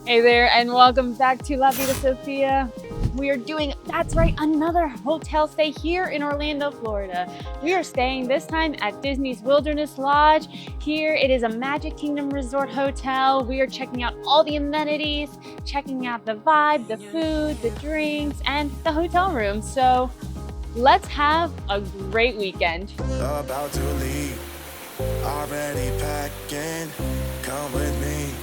Hey there, and welcome back to La Vida Sofia. We are doing, that's right, another hotel stay here in Orlando, Florida. We are staying this time at Disney's Wilderness Lodge. Here it is a Magic Kingdom Resort hotel. We are checking out all the amenities, checking out the vibe, the food, the drinks, and the hotel room. So let's have a great weekend. About to leave, already packing, come with me.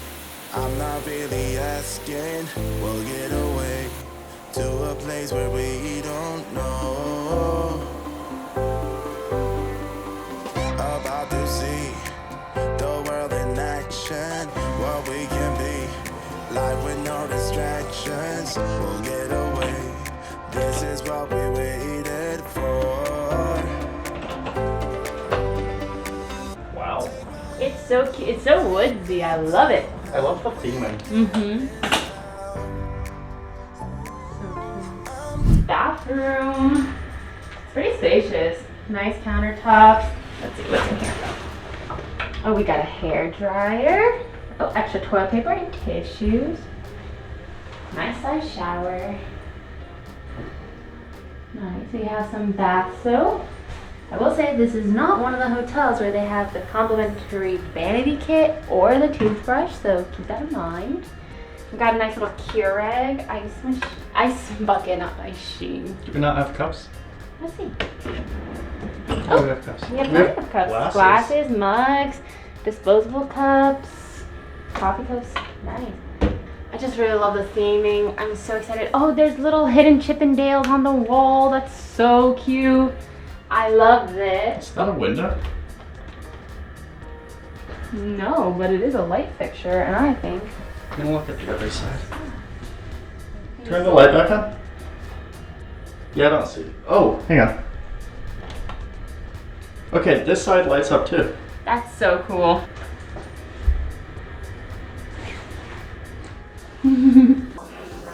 I'm not really asking, we'll get away to a place where we don't know. About to see the world in action, what we can be, life with no distractions. We'll get away, this is what we waited for. Wow. It's so cute, it's so woodsy, I love it. I love the theming. Bathroom. It's pretty spacious. Nice countertops. Let's see what's in here. Oh, we got a hair dryer. Oh, extra toilet paper and tissues. Nice size shower. Nice. We have some bath soap. I will say this is not one of the hotels where they have the complimentary vanity kit or the toothbrush, so keep that in mind. We got a nice little Keurig ice bucket, not ice sheet. Do we not have cups? Let's see. Oh, we have cups. We have plenty of cups. Glasses, mugs, disposable cups, coffee cups. Nice. I just really love the theming. I'm so excited. Oh, there's little hidden Chippendales on the wall. That's so cute. I love this. Is that a window? No, but it is a light fixture, and I think. I'm gonna look at the other side. Turn the light back on. Yeah, I don't see. Oh, hang on. Okay, this side lights up too. That's so cool.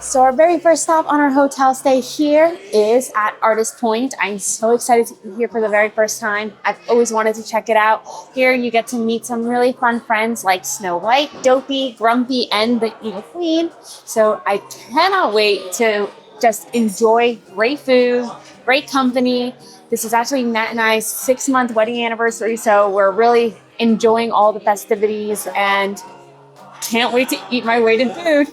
So our very first stop on our hotel stay here is at Artist Point. I'm so excited to be here for the very first time. I've always wanted to check it out. Here you get to meet some really fun friends like Snow White, Dopey, Grumpy, and the Evil Queen. So I cannot wait to just enjoy great food, great company. This is actually Matt and I's 6-month wedding anniversary, so we're really enjoying all the festivities and can't wait to eat my weight in food.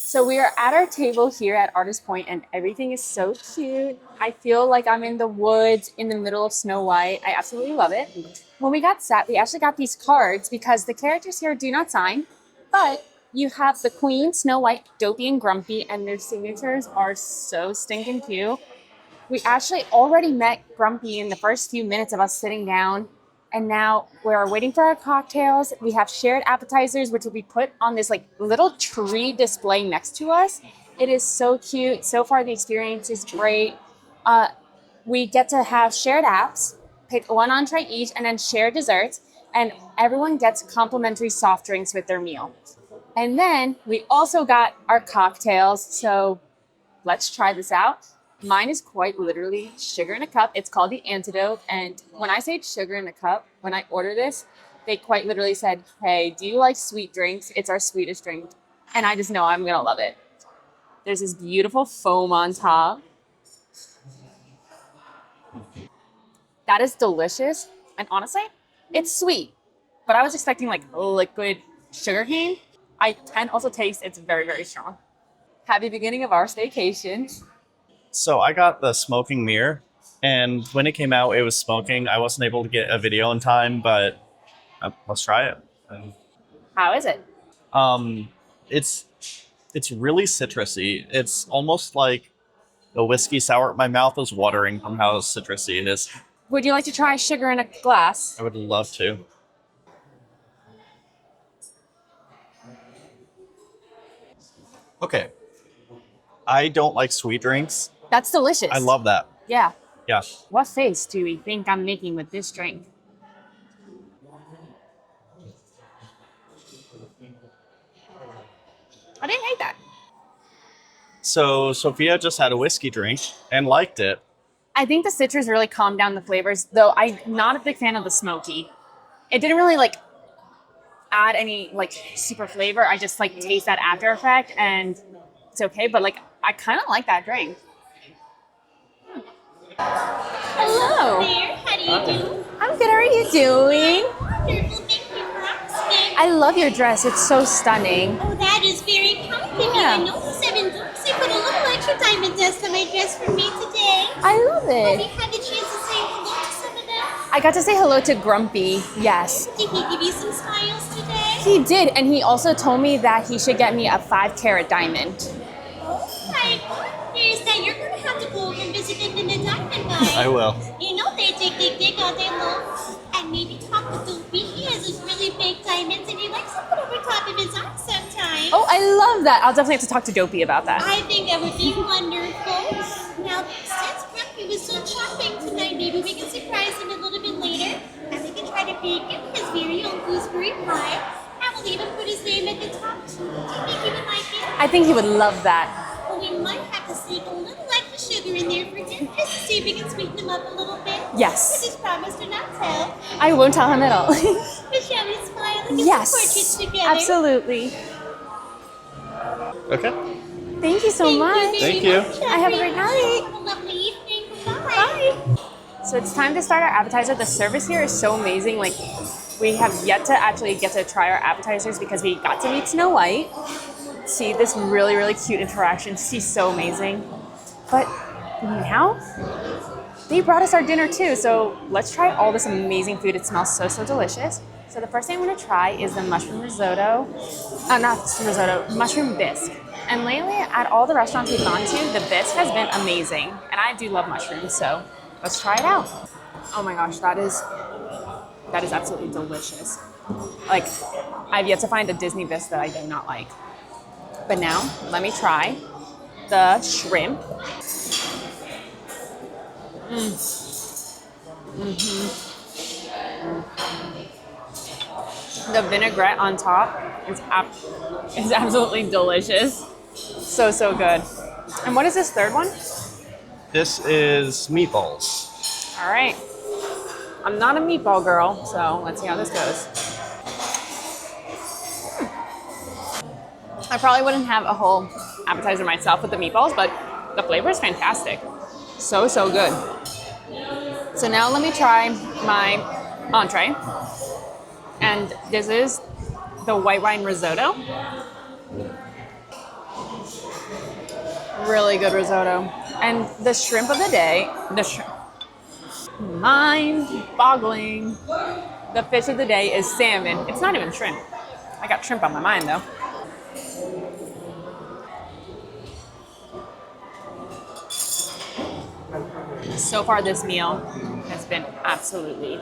So we are at our table here at Artist Point, and everything is so cute. I feel like I'm in the woods in the middle of Snow White. I absolutely love it. When we got sat, we actually got these cards because the characters here do not sign, but you have the Queen, Snow White, Dopey, and Grumpy, and their signatures are so stinking cute. We actually already met Grumpy in the first few minutes of us sitting down. And now we're waiting for our cocktails. We have shared appetizers, which will be put on this like little tree display next to us. It is so cute. So far, the experience is great. We get to have shared apps, pick one entree each, and then share desserts. And everyone gets complimentary soft drinks with their meal. And then we also got our cocktails. So let's try this out. Mine is quite literally sugar in a cup. It's called the Antidote. And when I say sugar in a cup, when I order this, they quite literally said, hey, do you like sweet drinks? It's our sweetest drink. And I just know I'm going to love it. There's this beautiful foam on top. That is delicious. And honestly, it's sweet. But I was expecting like liquid sugar cane. I can also taste it's very, very strong. Happy beginning of our staycation. So I got the smoking mirror, and when it came out, it was smoking. I wasn't able to get a video in time, but let's try it. How is it? It's really citrusy. It's almost like a whiskey sour. My mouth is watering from how citrusy it is. Would you like to try sugar in a glass? I would love to. Okay. I don't like sweet drinks. That's delicious. I love that. Yeah. Yeah. What face do we think I'm making with this drink? I didn't hate that. So Sophia just had a whiskey drink and liked it. I think the citrus really calmed down the flavors, though I'm not a big fan of the smoky. It didn't really add any like super flavor. I just like taste that after effect, and it's okay. But like, I kind of like that drink. Hello. There, how do you do? I'm good. How are you doing? Wonderful, thank you for asking. I love your dress. It's so stunning. Oh, that is very kind of you. Yeah. I noticed Seven Dukes. You put a little extra diamond dust on my dress for me today. I love Have you it. had the chance to say hello to some of them? I got to say hello to Grumpy. Yes. Did he give you some smiles today? He did, and he also told me that he should get me a 5-carat diamond. Oh my goodness, now you're going to have to go over and visit them in the diamond mine. I will. You know they dig all day long. And maybe talk to Dopey. He has those really big diamonds and he likes to put over top of his arm sometimes. Oh, I love that. I'll definitely have to talk to Dopey about that. I think that would be wonderful. Now, since Grumpy was so chopping tonight, maybe we can surprise him a little bit later. And we can try to bake him his very own gooseberry pie. And we'll even put his name at the top too. Do you think he would like it? I think he would love that. Well, we might have to sneak a little extra sugar in there for him, just to see if we can sweeten him up a little bit. Yes. But just promise to not tell. I won't tell him at all. But shall we smile and get some portraits yes. together? Absolutely. Okay. Thank you so much. Thank you. I have a great night. Have a lovely evening. Bye. So it's time to start our appetizer. The service here is so amazing. Like, we have yet to actually get to try our appetizers because we got to meet Snow White, see this really, really cute interaction. She's so amazing. But now, they brought us our dinner too. So let's try all this amazing food. It smells so, so delicious. So the first thing I'm gonna try is the mushroom risotto. Not risotto, mushroom bisque. And lately, at all the restaurants we've gone to, the bisque has been amazing. And I do love mushrooms, so let's try it out. Oh my gosh, that is absolutely delicious. Like, I've yet to find a Disney bisque that I do not like. But now, let me try the shrimp. The vinaigrette on top is absolutely delicious. So, so good. And what is this third one? This is meatballs. All right. I'm not a meatball girl, so let's see how this goes. I probably wouldn't have a whole appetizer myself with the meatballs, but the flavor is fantastic. So, so good. So now let me try my entree. And this is the white wine risotto. Really good risotto. And the shrimp of the day, mind-boggling. The fish of the day is salmon. It's not even shrimp. I got shrimp on my mind though. So far this meal has been absolutely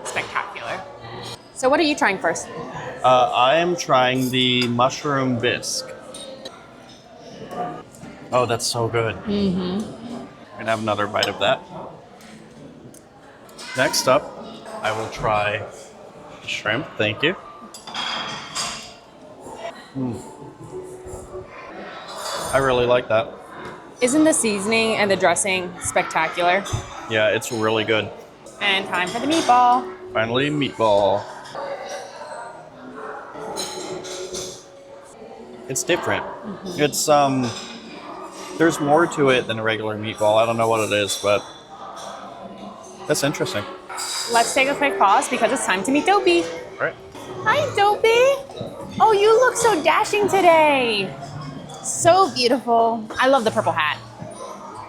spectacular. So what are you trying first? I am trying the mushroom bisque. Oh, that's so good. I'm gonna have another bite of that. Next up, I will try the shrimp. Thank you. I really like that. Isn't the seasoning and the dressing spectacular? Yeah, it's really good. And time for the meatball. Finally, meatball. It's different. It's there's more to it than a regular meatball. I don't know what it is, but that's interesting. Let's take a quick pause because it's time to meet Dopey. All right. Hi, Dopey. Oh, you look so dashing today. So beautiful. I love the purple hat.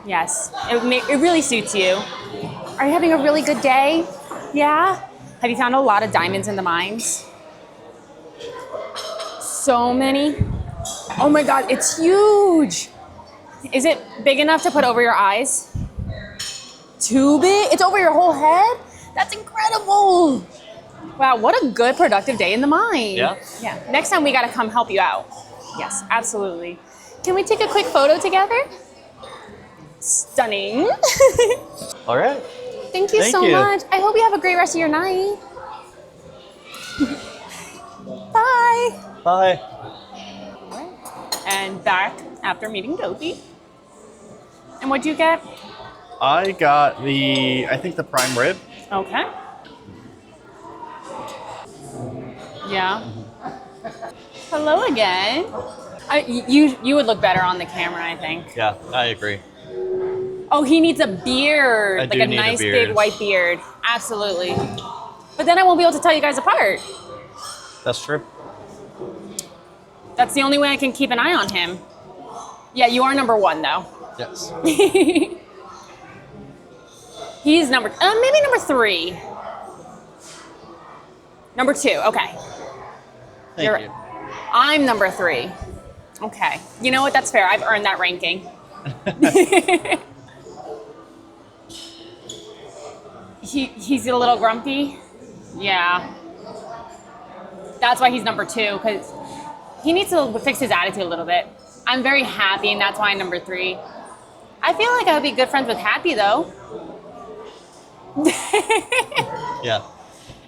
Yes, it really suits you. Are you having a really good day? Yeah? Have you found a lot of diamonds in the mines? So many. Oh my God, it's huge. Is it big enough to put over your eyes? Too big? It's over your whole head? That's incredible. Wow, what a good productive day in the mine. Yeah? Yeah. Next time we gotta come help you out. Yes, absolutely. Can we take a quick photo together? Stunning. All right. Thank you so much. I hope you have a great rest of your night. Bye. Bye. And back after meeting Dopey. And what'd you get? I got I think the prime rib. Okay. Yeah. Hello again. You would look better on the camera, I think. Yeah, I agree. Oh, he needs a beard, I like do a need a nice beard. big white beard. Absolutely. But then I won't be able to tell you guys apart. That's true. That's the only way I can keep an eye on him. Yeah, you are number one though. Yes. He's maybe number three. Number two, okay. Thank you. I'm number three. Okay. You know what? That's fair. I've earned that ranking. He's a little grumpy. Yeah. That's why he's number two, because he needs to fix his attitude a little bit. I'm very happy, and that's why I'm number three. I feel like I would be good friends with Happy, though. Yeah.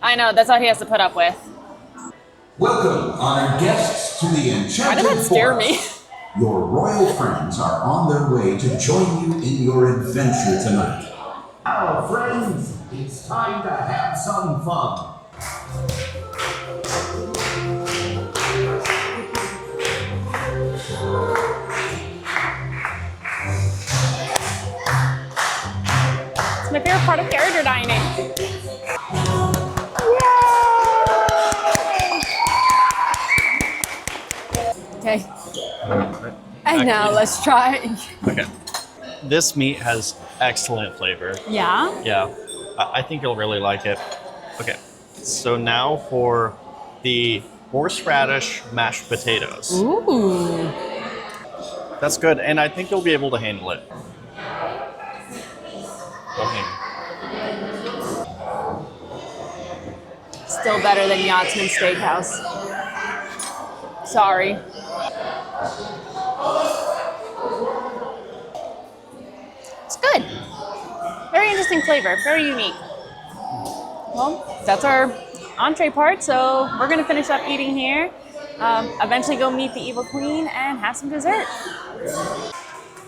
I know, that's what he has to put up with. Welcome, honored guests, to the Why did Enchanted that scare Forest. me? Your royal friends are on their way to join you in your adventure tonight. Now, friends, it's time to have some fun. It's my favorite part of character dining. Okay. And now let's try. Okay. This meat has excellent flavor. Yeah? Yeah. I think you'll really like it. Okay. So now for the horseradish mashed potatoes. Ooh. That's good, and I think you'll be able to handle it. Okay. Still better than Yachtsman Steakhouse. Sorry. It's good. Very interesting flavor, very unique. Well, that's our entree part, so we're gonna finish up eating here. Eventually go meet the evil queen and have some dessert.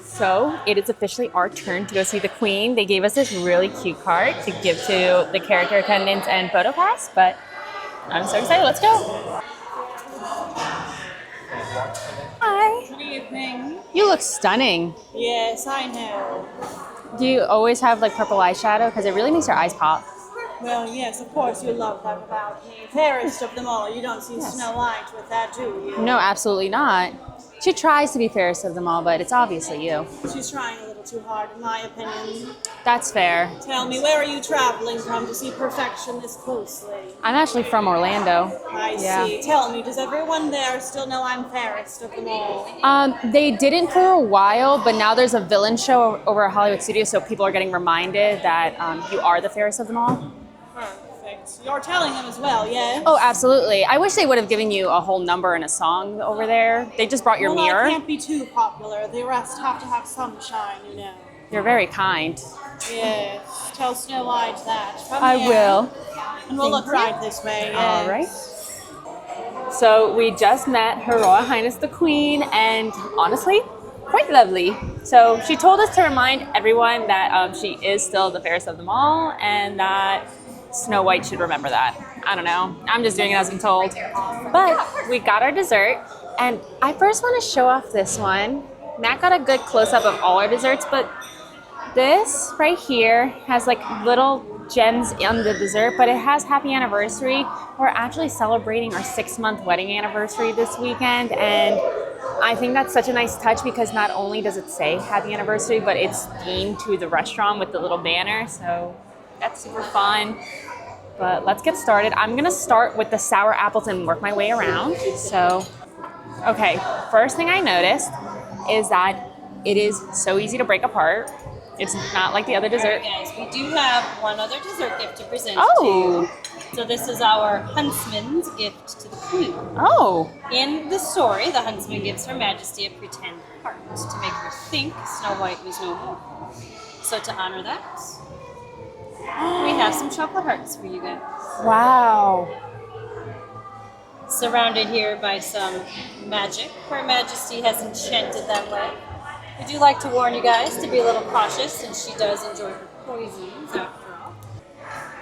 So it is officially our turn to go see the queen. They gave us this really cute card to give to the character attendants and photo pass, but I'm so excited. Let's go. Hi. Good evening. You look stunning. Yes, I know. Do you always have like purple eyeshadow? Because it really makes your eyes pop. Well, yes, of course you love that about me. Fairest of them all. You don't see Snow White with that, do you? No, absolutely not. She tries to be fairest of them all, but it's obviously you. She's trying a little too hard, in my opinion. That's fair. Tell me, where are you traveling from to see perfection this closely? I'm actually from Orlando. I Yeah. see. Tell me, does everyone there still know I'm fairest of them all? They didn't for a while, but now there's a villain show over at Hollywood Studios, so people are getting reminded that you are the fairest of them all. Perfect. You're telling them as well, yes? Oh, absolutely. I wish they would have given you a whole number and a song over there. They just brought your Well, mirror. I can't be too popular. The rest have to have sunshine, you know. You're very kind. Yes. Tell Snow White that. Come I here. will. And we'll look right this way. Yes. All right. So we just met Her Royal Highness the Queen, and honestly, quite lovely. So she told us to remind everyone that she is still the fairest of them all, and that Snow White should remember that. I don't know. I'm just doing it as I'm told. But we got our dessert, and I first want to show off this one. Matt got a good close-up of all our desserts, but this right here has like little gems on the dessert, but it has happy anniversary. We're actually celebrating our 6-month wedding anniversary this weekend, and I think that's such a nice touch because not only does it say happy anniversary, but it's themed to the restaurant with the little banner, so that's super fun. But let's get started. I'm gonna start with the sour apples and work my way around. So, okay, first thing I noticed is that it is so easy to break apart. It's not like the other dessert. Yes, we do have one other dessert gift to present to Oh, you. So this is our huntsman's gift to the queen. oh, In the story, the huntsman gives Her Majesty a pretend heart to make her think Snow White was no more. So to honor that, we have some chocolate hearts for you guys. wow. Surrounded here by some magic. Her Majesty has enchanted that way. We do like to warn you guys to be a little cautious since she does enjoy her poisons after all.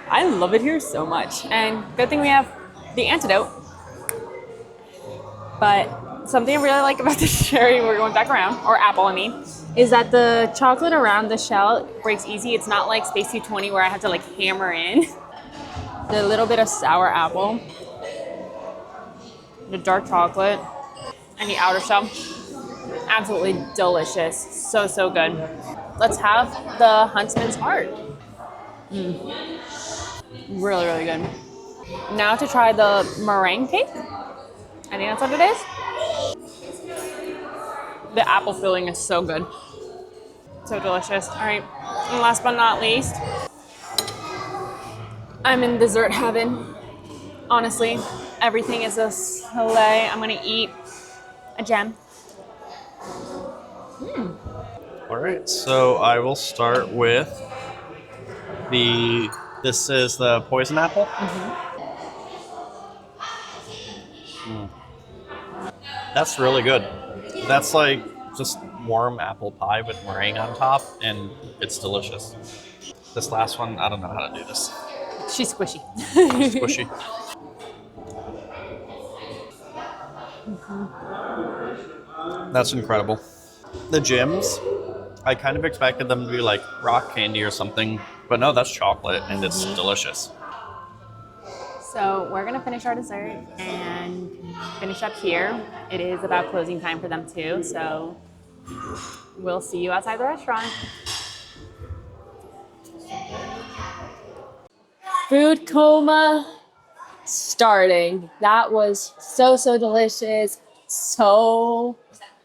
I love it here so much. And good thing we have the antidote. But something I really like about the cherry, we're going back around, or apple, I mean, is that the chocolate around the shell breaks easy. It's not like Space 220 where I have to like hammer in. The little bit of sour apple, the dark chocolate, and the outer shell. Absolutely delicious. So, so good. Let's have the Huntsman's Heart. Really, really good. Now to try the meringue cake. I think that's what it is. The apple filling is so good. So delicious. All right, and last but not least, I'm in dessert heaven. Honestly, everything is a slay. I'm gonna eat a gem. All right, so I will start with this is the poison apple. That's really good. That's like just warm apple pie with meringue on top, and it's delicious. This last one, I don't know how to do this. She's squishy. Squishy. That's incredible. The gems, I kind of expected them to be like rock candy or something, but no, that's chocolate and it's delicious. So we're gonna finish our dessert and finish up here. It is about closing time for them too, so we'll see you outside the restaurant. Food coma starting. That was so, so delicious. So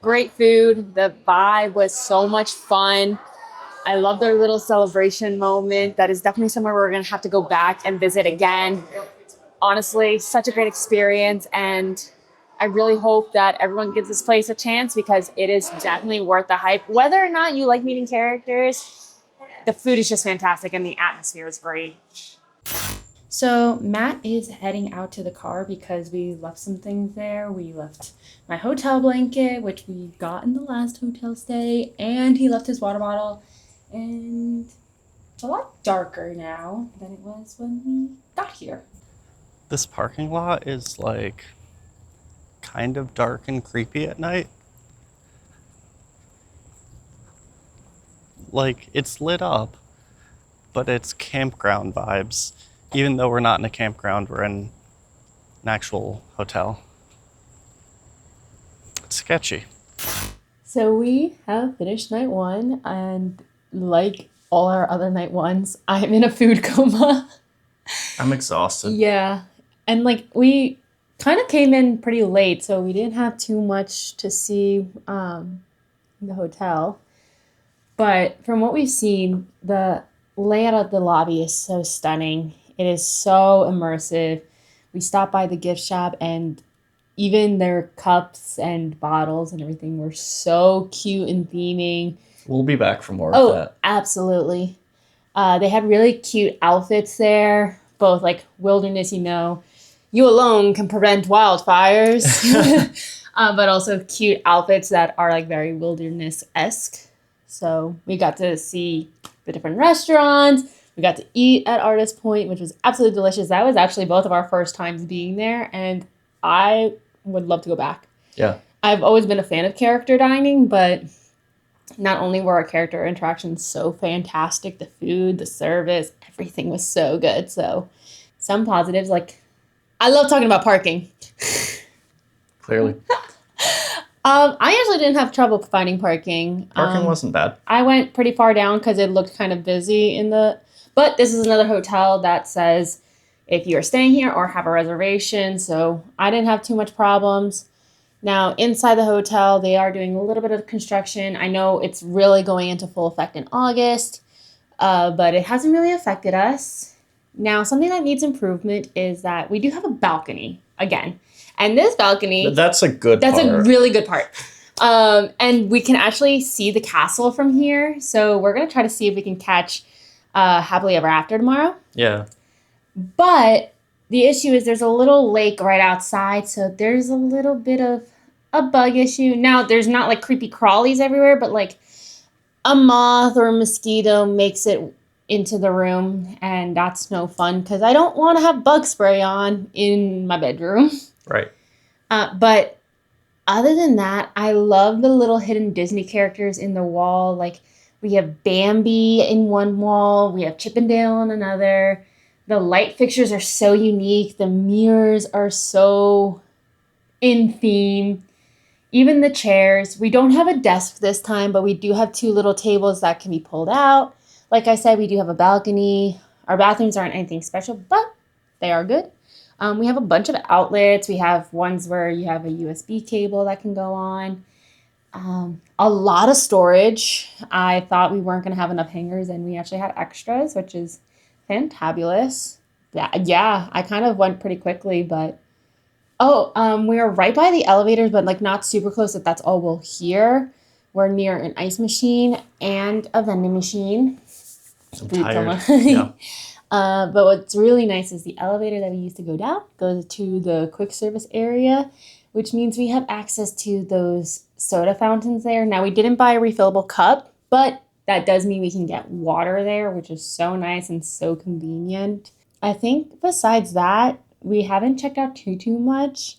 great food. The vibe was so much fun. I love their little celebration moment. That is definitely somewhere we're gonna have to go back and visit again. Honestly, such a great experience, and I really hope that everyone gives this place a chance because it is definitely worth the hype. Whether or not you like meeting characters, the food is just fantastic and the atmosphere is great. So Matt is heading out to the car because we left some things there. We left my hotel blanket, which we got in the last hotel stay, and he left his water bottle. And it's a lot darker now than it was when we got here. This parking lot is like kind of dark and creepy at night. Like it's lit up, but it's campground vibes. Even though we're not in a campground, we're in an actual hotel. It's sketchy. So we have finished night one, and like all our other night ones, I'm in a food coma. I'm exhausted. Yeah. And like we kind of came in pretty late, so we didn't have too much to see in the hotel. But from what we've seen, the layout of the lobby is so stunning. It is so immersive. We stopped by the gift shop, and even their cups and bottles and everything were so cute and theming. We'll be back for more Oh, of that. absolutely. They had really cute outfits there, both like wilderness, you alone can prevent wildfires, but also cute outfits that are like very wilderness-esque. So we got to see the different restaurants. We got to eat at Artist Point, which was absolutely delicious. That was actually both of our first times being there, and I would love to go back. Yeah. I've always been a fan of character dining, but not only were our character interactions so fantastic, the food, the service, everything was so good. So some positives, like I love talking about parking. Clearly. I actually didn't have trouble finding parking. Parking wasn't bad. I went pretty far down because it looked kind of busy but this is another hotel that says if you're staying here or have a reservation, so I didn't have too much problems. Now, inside the hotel, they are doing a little bit of construction. I know it's really going into full effect in August, but it hasn't really affected us. Now, something that needs improvement is that we do have a balcony, again. And this balcony... That's a good part. That's a really good part. And we can actually see the castle from here. So we're going to try to see if we can catch Happily Ever After tomorrow. Yeah. But the issue is there's a little lake right outside, so there's a little bit of a bug issue. Now, there's not like creepy crawlies everywhere, but like a moth or a mosquito makes it into the room, and that's no fun because I don't want to have bug spray on in my bedroom. Right. But other than that, I love the little hidden Disney characters in the wall. Like we have Bambi in one wall, we have Chippendale in another. The light fixtures are so unique. The mirrors are so in theme. Even the chairs. We don't have a desk this time, but we do have two little tables that can be pulled out. Like I said, we do have a balcony. Our bathrooms aren't anything special, but they are good. We have a bunch of outlets. We have ones where you have a USB cable that can go on. A lot of storage. I thought we weren't going to have enough hangers, and we actually had extras, which is fantabulous. Yeah, I kind of went pretty quickly, but we are right by the elevators, but like not super close that that's all we'll hear. We're near an ice machine and a vending machine. I'm tired. Yeah. But what's really nice is the elevator that we used to go down goes to the quick service area, which means we have access to those soda fountains there. Now, we didn't buy a refillable cup, but that does mean we can get water there, which is so nice and so convenient. I think besides that, we haven't checked out too much.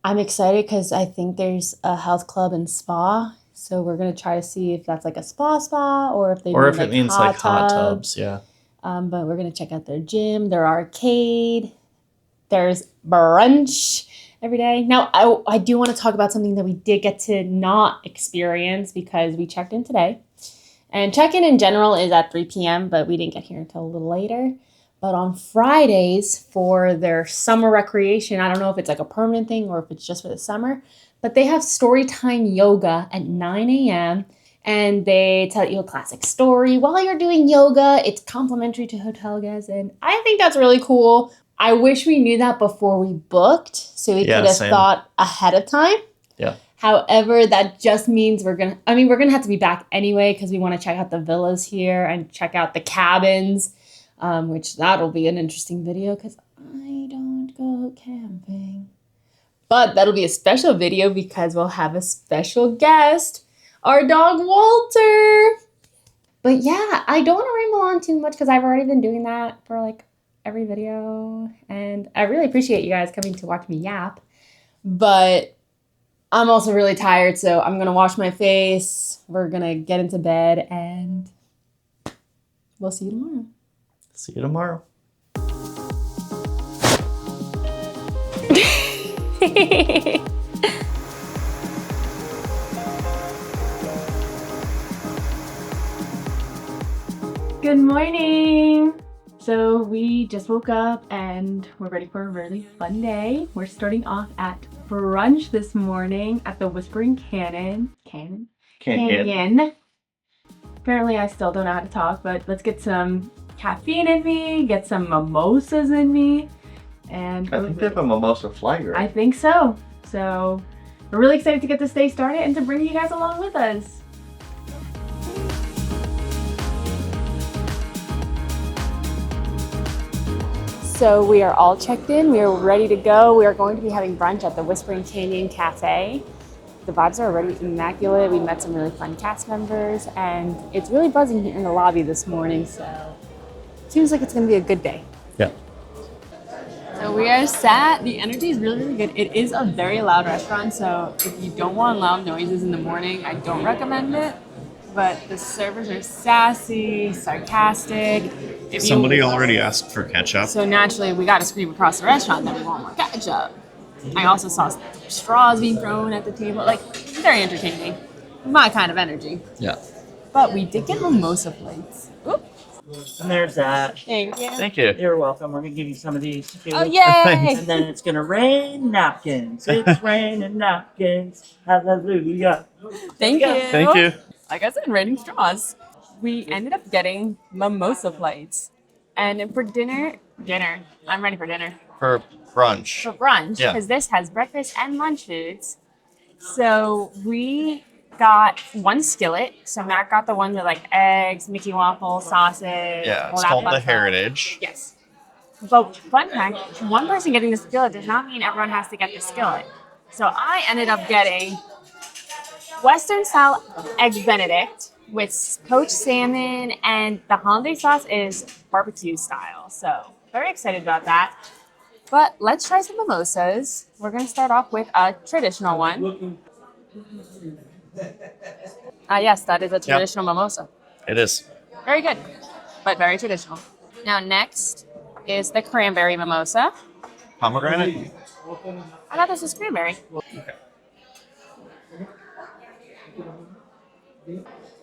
I'm excited because I think there's a health club and spa. So we're going to try to see if that's like a spa or if it means like hot tubs. Yeah. But we're going to check out their gym, their arcade. There's brunch every day. Now, I do want to talk about something that we did get to not experience because we checked in today. And check-in in general is at 3 p.m., but we didn't get here until a little later. But on Fridays for their summer recreation, I don't know if it's like a permanent thing or if it's just for the summer, but they have storytime yoga at 9 a.m. and they tell you a classic story while you're doing yoga. It's complimentary to hotel guests, and I think that's really cool. I wish we knew that before we booked, so we could have thought ahead of time. Yeah. However, that just means we're gonna have to be back anyway because we want to check out the villas here and check out the cabins, which that'll be an interesting video because I don't go camping. But that'll be a special video because we'll have a special guest, our dog Walter. But yeah, I don't want to ramble on too much because I've already been doing that for like every video. And I really appreciate you guys coming to watch me yap. But I'm also really tired, so I'm going to wash my face. We're going to get into bed and we'll see you tomorrow. See you tomorrow. Good morning. So we just woke up and we're ready for a really fun day. We're starting off at brunch this morning at the Whispering Canyon. Apparently I still don't know how to talk, but let's get some caffeine in me, get some mimosas in me. And I think they have a mimosa flag, right? I think so. So we're really excited to get this day started and to bring you guys along with us. So we are all checked in. We are ready to go. We are going to be having brunch at the Whispering Canyon Cafe. The vibes are already immaculate. We met some really fun cast members, and it's really buzzing here in the lobby this morning. So it seems like it's going to be a good day. Yeah. So we are sat. The energy is really, really good. It is a very loud restaurant, so if you don't want loud noises in the morning, I don't recommend it. But the servers are sassy, sarcastic. Somebody already asked for ketchup. So naturally, we got to scream across the restaurant that we want more ketchup. I also saw straws being thrown at the table. Like, very entertaining. My kind of energy. Yeah. But we did get mimosa plates. Oop. And there's that. Thank you. Thank you. You're welcome. We're going to give you some of these too. Oh, yay! And then it's going to rain napkins. It's raining napkins. Hallelujah. Thank you. Thank you. Like I said, raining straws. We ended up getting mimosa plates. And for dinner, I'm ready for dinner. For brunch. For brunch, Yeah. because this has breakfast and lunch foods. So we got one skillet. So Matt got the one with like eggs, Mickey waffle, sausage. Yeah, all it's that called fun the stuff. Heritage. Yes. But fun fact, one person getting the skillet does not mean everyone has to get the skillet. So I ended up getting Western style eggs Benedict with poached salmon, and the hollandaise sauce is barbecue style. So very excited about that. But let's try some mimosas. We're going to start off with a traditional one. Yes, that is a traditional mimosa. It is. Very good, but very traditional. Now next is the cranberry mimosa. Pomegranate? I thought this was cranberry.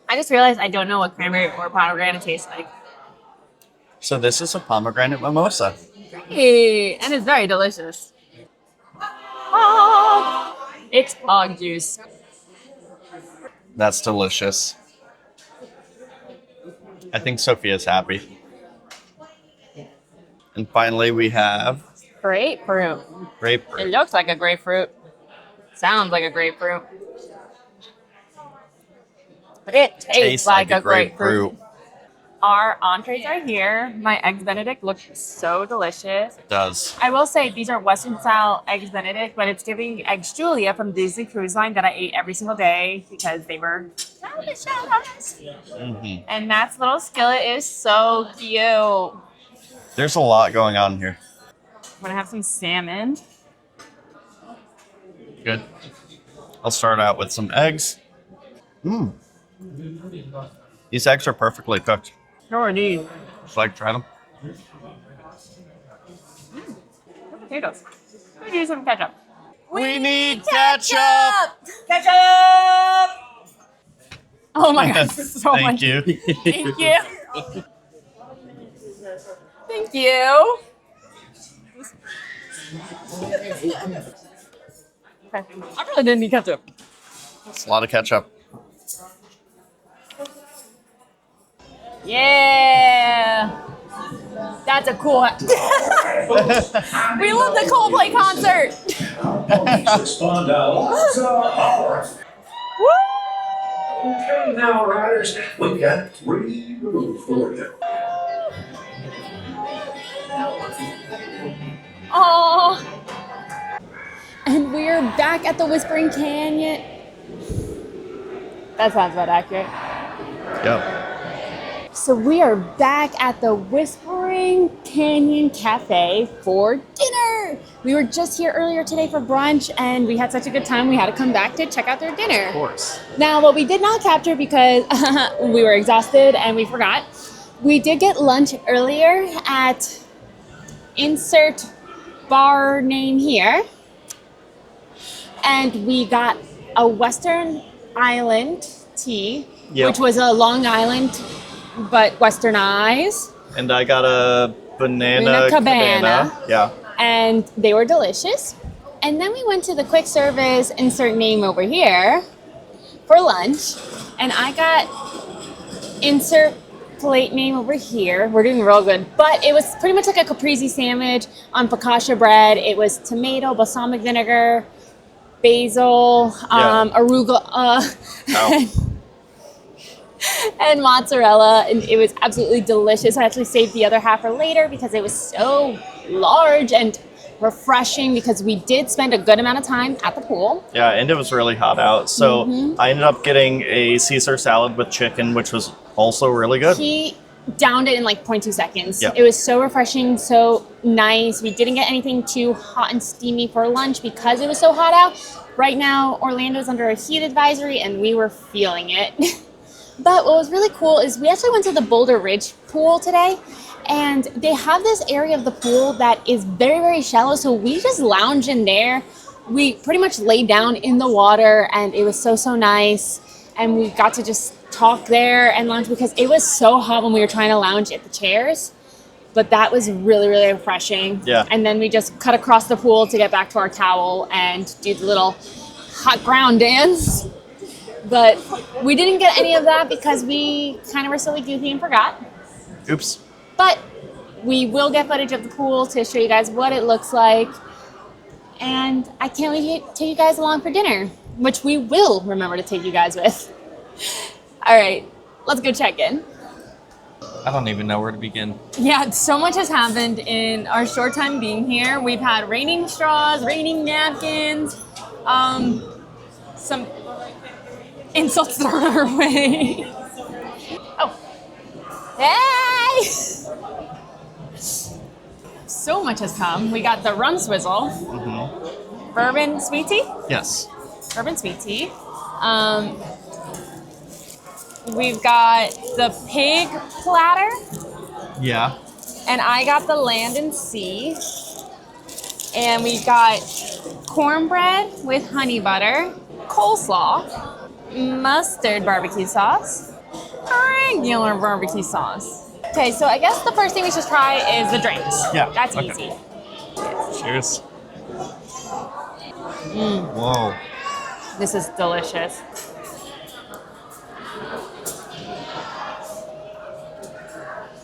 I just realized I don't know what cranberry or pomegranate tastes like. So this is a pomegranate mimosa. Hey, and it's very delicious. Oh, it's hog juice. That's delicious. I think Sophia's happy. And finally we have Grapefruit. It grapefruit. looks like a grapefruit. Sounds like a grapefruit. But it tastes like a grapefruit. Our entrees are here. My eggs Benedict looks so delicious. It does. I will say these are Western style eggs Benedict, but it's giving eggs Julia from Disney Cruise Line that I ate every single day because they were delicious. Mm-hmm. And Matt's little skillet is so cute. There's a lot going on here. I'm gonna have some salmon. Good. I'll start out with some eggs. Mmm. These eggs are perfectly cooked. Sure indeed. Just like try them. Potatoes. We need some ketchup. We need ketchup! Ketchup! Oh my god, so Thank much. you. Thank you. Thank you. Okay. I really didn't need ketchup. It's a lot of ketchup. Yeah. That's a cool. We love the Coldplay concert. Okay, now, riders, we've got 3 moves for you. Oh. And we're back at the Whispering Canyon. That sounds about accurate. Yep. So we are back at the Whispering Canyon Cafe for dinner. We were just here earlier today for brunch and we had such a good time we had to come back to check out their dinner. Of course. Now, what we did not capture because we were exhausted and we forgot, we did get lunch earlier at insert bar name here. And we got a Western Island tea, Yep. which was a Long Island but westernized, And I got a banana cabana. Yeah. and they were delicious. And then we went to the quick service insert name over here for lunch, and I got insert plate name over here. We're doing real good, but it was pretty much like a caprese sandwich on focaccia bread. It was tomato, balsamic vinegar, basil, arugula, Oh. and mozzarella, and it was absolutely delicious. I actually saved the other half for later because it was so large and refreshing because we did spend a good amount of time at the pool. Yeah, and it was really hot out. So I ended up getting a Caesar salad with chicken, which was also really good. He downed it in like 0.2 seconds. Yep. It was so refreshing, so nice. We didn't get anything too hot and steamy for lunch because it was so hot out. Right now, Orlando's under a heat advisory and we were feeling it. But what was really cool is we actually went to the Boulder Ridge pool today, and they have this area of the pool that is very, very shallow. So we just lounged in there. We pretty much laid down in the water and it was so, so nice. And we got to just talk there and lounge because it was so hot when we were trying to lounge at the chairs. But that was really, really refreshing. Yeah. And then we just cut across the pool to get back to our towel and do the little hot ground dance. But we didn't get any of that because we kind of were silly goofy and forgot. Oops. But we will get footage of the pool to show you guys what it looks like. And I can't wait to take you guys along for dinner, which we will remember to take you guys with. All right, let's go check in. I don't even know where to begin. Yeah, so much has happened in our short time being here. We've had raining straws, raining napkins, some insults thrown our way. Oh. Hey! so much has come. We got the rum swizzle, bourbon sweet tea, Yes. bourbon sweet tea. We've got the pig platter, Yeah. and I got the land and sea. And we got cornbread with honey butter, coleslaw, mustard barbecue sauce, regular barbecue sauce. Okay, so I guess the first thing we should try is the drinks. Yeah, That's okay. easy. Cheers. Whoa. This is delicious.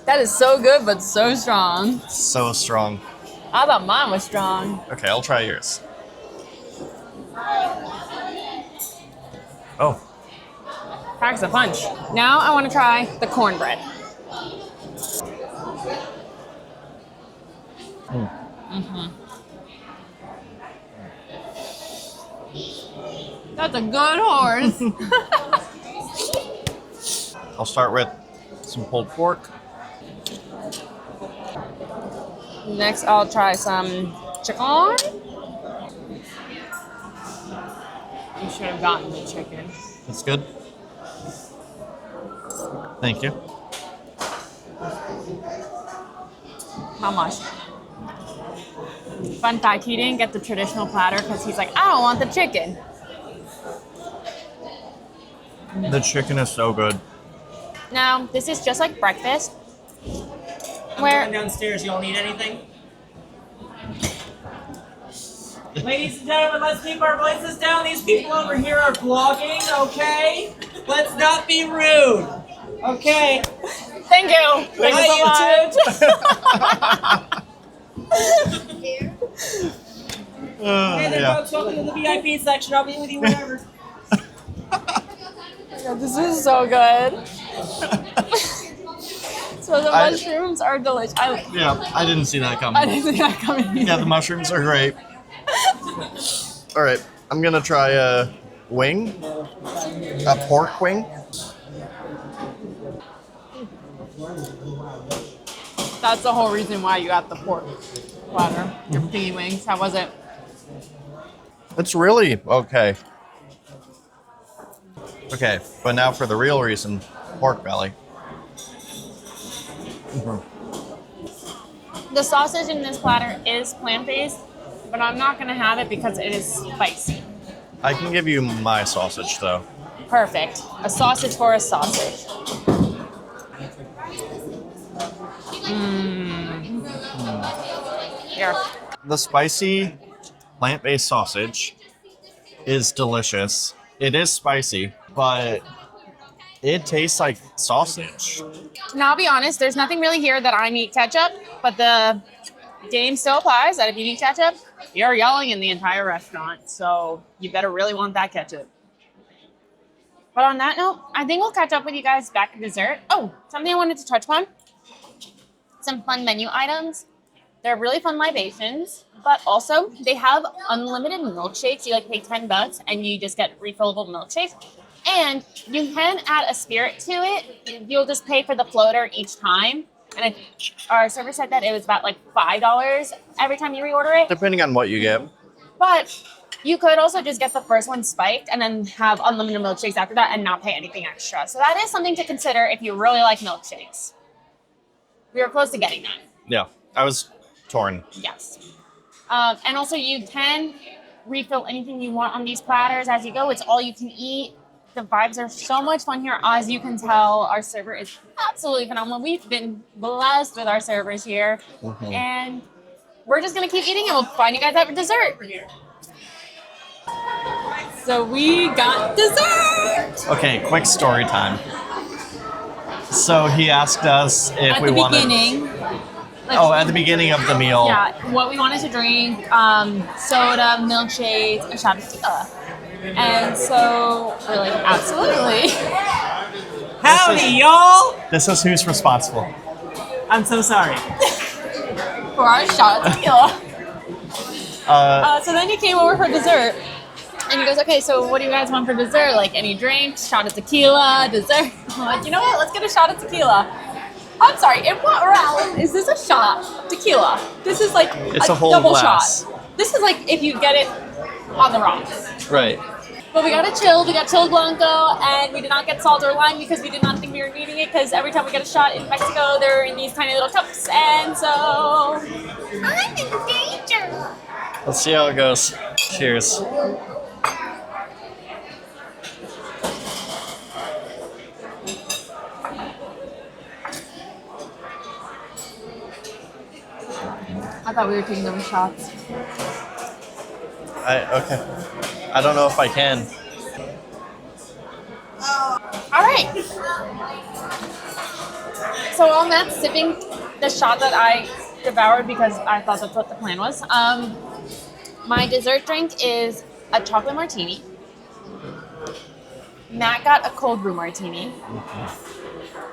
That is so good, but so strong. So strong. I thought mine was strong. Okay, I'll try yours. Oh. Packs a punch. Now I want to try the cornbread. That's a good horse. I'll start with some pulled pork. Next, I'll try some chicken. You should have gotten the chicken. That's good. Thank you. How much? Fun fact, he didn't get the traditional platter because he's like, I don't want the chicken. The chicken is so good. Now, this is just like breakfast. I'm Where going downstairs. Y'all need anything? Ladies and gentlemen, let's keep our voices down. These people over here are vlogging, okay? Let's not be rude. Okay. Thank you. Thank you so much. Hey there, yeah. folks. Welcome to the VIP section. I'll be with you whenever. This is so good. So the I- mushrooms are delicious. Yeah, I didn't see that coming. I didn't see that coming. Yeah, the mushrooms are great. All right, I'm gonna try a wing, a pork wing. That's the whole reason why you got the pork platter. Your piggy wings. How was it? It's really okay. Okay, but now for the real reason, pork belly. The sausage in this platter is plant-based, but I'm not gonna have it because it is spicy. I can give you my sausage though. Perfect. A sausage for a sausage. Here. The spicy plant-based sausage is delicious. It is spicy, but it tastes like sausage. Now, I'll be honest, there's nothing really here that I need ketchup, but the game still applies that if you need ketchup, you're yelling in the entire restaurant, so you better really want that ketchup. But on that note, I think we'll catch up with you guys back at dessert. Oh, something I wanted to touch on. Some fun menu items. They're really fun libations, but also they have unlimited milkshakes. You like pay $10 and you just get refillable milkshakes. And you can add a spirit to it. You'll just pay for the floater each time. And our server said that it was about like $5 every time you reorder it. Depending on what you get. But you could also just get the first one spiked and then have unlimited milkshakes after that and not pay anything extra. So that is something to consider if you really like milkshakes. We were close to getting that. Yeah, I was torn. Yes. And also you can refill anything you want on these platters as you go. It's all you can eat. The vibes are so much fun here. As you can tell, our server is absolutely phenomenal. We've been blessed with our servers here. And we're just going to keep eating and we'll find you guys at dessert. So we got dessert! Okay, quick story time. So he asked us if At we the wanted. beginning. Oh, at the beginning of the meal. Yeah, what we wanted to drink, soda, milkshakes, a shot of tequila. And so we're like, absolutely. Howdy, y'all! This is who's responsible. I'm so sorry. For our shot of tequila. So then he came over for dessert. And he goes, okay, so what do you guys want for dessert? Like any drinks, shot of tequila, dessert? I'm like, you know what? Let's get a shot of tequila. I'm sorry, in what realm is this a shot? Tequila. This is like It's a whole double glass. shot. This is like if you get it on the rocks. Right. But we got a chill, we got chilled blanco, and we did not get salt or lime because we did not think we were needing it because every time we get a shot in Mexico, they're in these tiny little cups, and so... I'm in danger. Let's see how it goes. Cheers. I thought we were taking them shots. Okay. I don't know if I can. All right. So while Matt's sipping the shot that I devoured because I thought that's what the plan was, my dessert drink is a chocolate martini. Matt got a cold brew martini.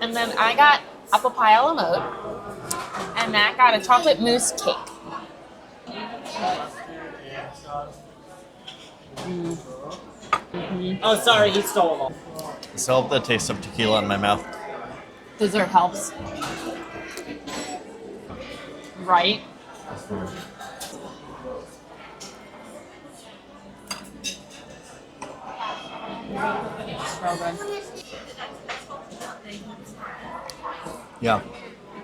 And then I got apple pie a la mode. And Matt got a chocolate mousse cake. Oh, sorry, he stole them. Still have the taste of tequila in my mouth. Dessert helps. Right? So good. Yeah.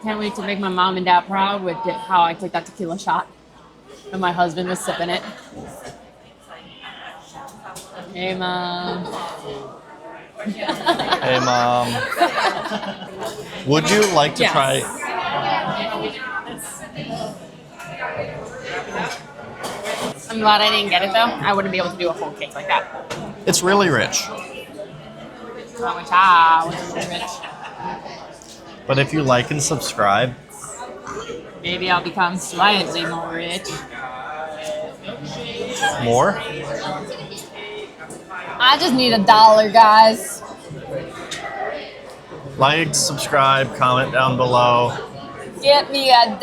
Can't wait to make my mom and dad proud with how I took that tequila shot. And my husband was sipping it. Hey, Mom. Hey, Mom. Would you like to Yes. try? I'm glad I didn't get it though. I wouldn't be able to do a whole cake like that. It's really rich. But if you like and subscribe, Maybe I'll become slightly more rich. more. I just need $1, guys. Like, subscribe, comment down below. Get me $1.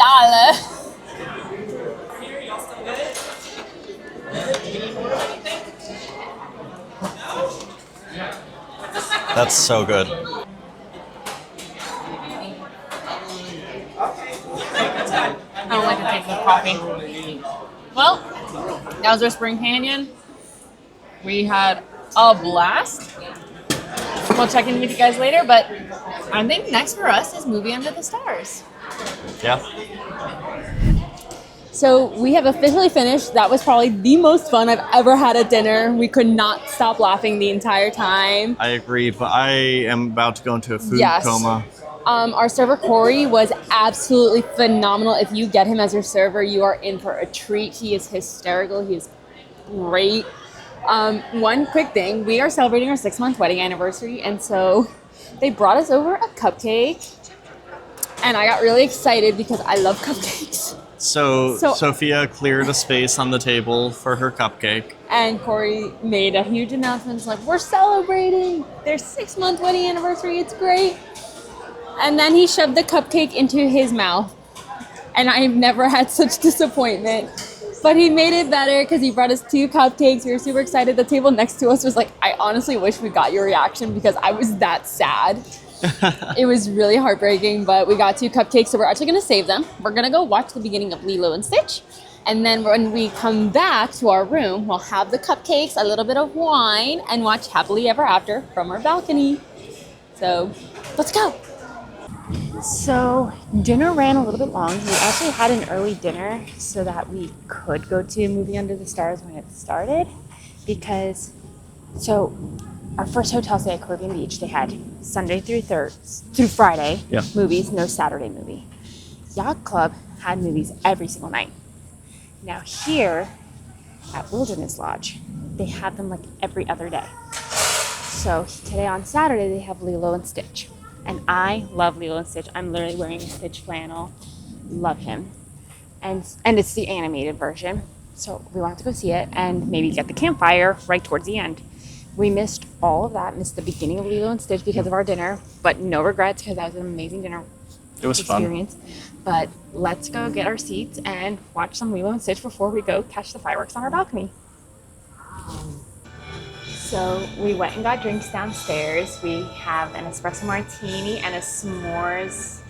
That's so good. I don't like the taste of coffee. Well, that was our Spring Canyon. We had a blast. We'll check in with you guys later, but I think next for us is Movie Under the Stars. Yeah. So we have officially finished. That was probably the most fun I've ever had at dinner. We could not stop laughing the entire time. I agree, but I am about to go into a food Yes. coma. Our server Corey was absolutely phenomenal. If you get him as your server, you are in for a treat. He is hysterical. He is great. One quick thing, we are celebrating our 6-month wedding anniversary, and so they brought us over a cupcake, and I got really excited because I love cupcakes. So So- Sophia cleared a space on the table for her cupcake. And Corey made a huge announcement, like, we're celebrating their 6-month wedding anniversary. It's great. And then he shoved the cupcake into his mouth. And I've never had such disappointment. But he made it better because he brought us 2 cupcakes. We were super excited. The table next to us was like, I honestly wish we got your reaction because I was that sad. It was really heartbreaking, but we got 2 cupcakes, so we're actually going to save them. We're going to go watch the beginning of Lilo and Stitch. And then when we come back to our room, we'll have the cupcakes, a little bit of wine, and watch Happily Ever After from our balcony. So let's go. So dinner ran a little bit long. We actually had an early dinner so that we could go to Movie Under the Stars when it started. Because, so our first hotel stay at Caribbean Beach, they had Sunday through Friday Yeah. movies, no Saturday movie. Yacht Club had movies every single night. Now here at Wilderness Lodge, they have them like every other day. So today on Saturday, they have Lilo and Stitch. And I love Lilo and Stitch. I'm literally wearing a Stitch flannel. Love him. And it's the animated version. So we wanted to go see it and maybe get the campfire right towards the end. We missed all of that, missed the beginning of Lilo and Stitch because of our dinner, but no regrets because that was an amazing dinner It was fun. experience. But let's go get our seats and watch some Lilo and Stitch before we go catch the fireworks on our balcony. So we went and got drinks downstairs. We have an espresso martini and a s'mores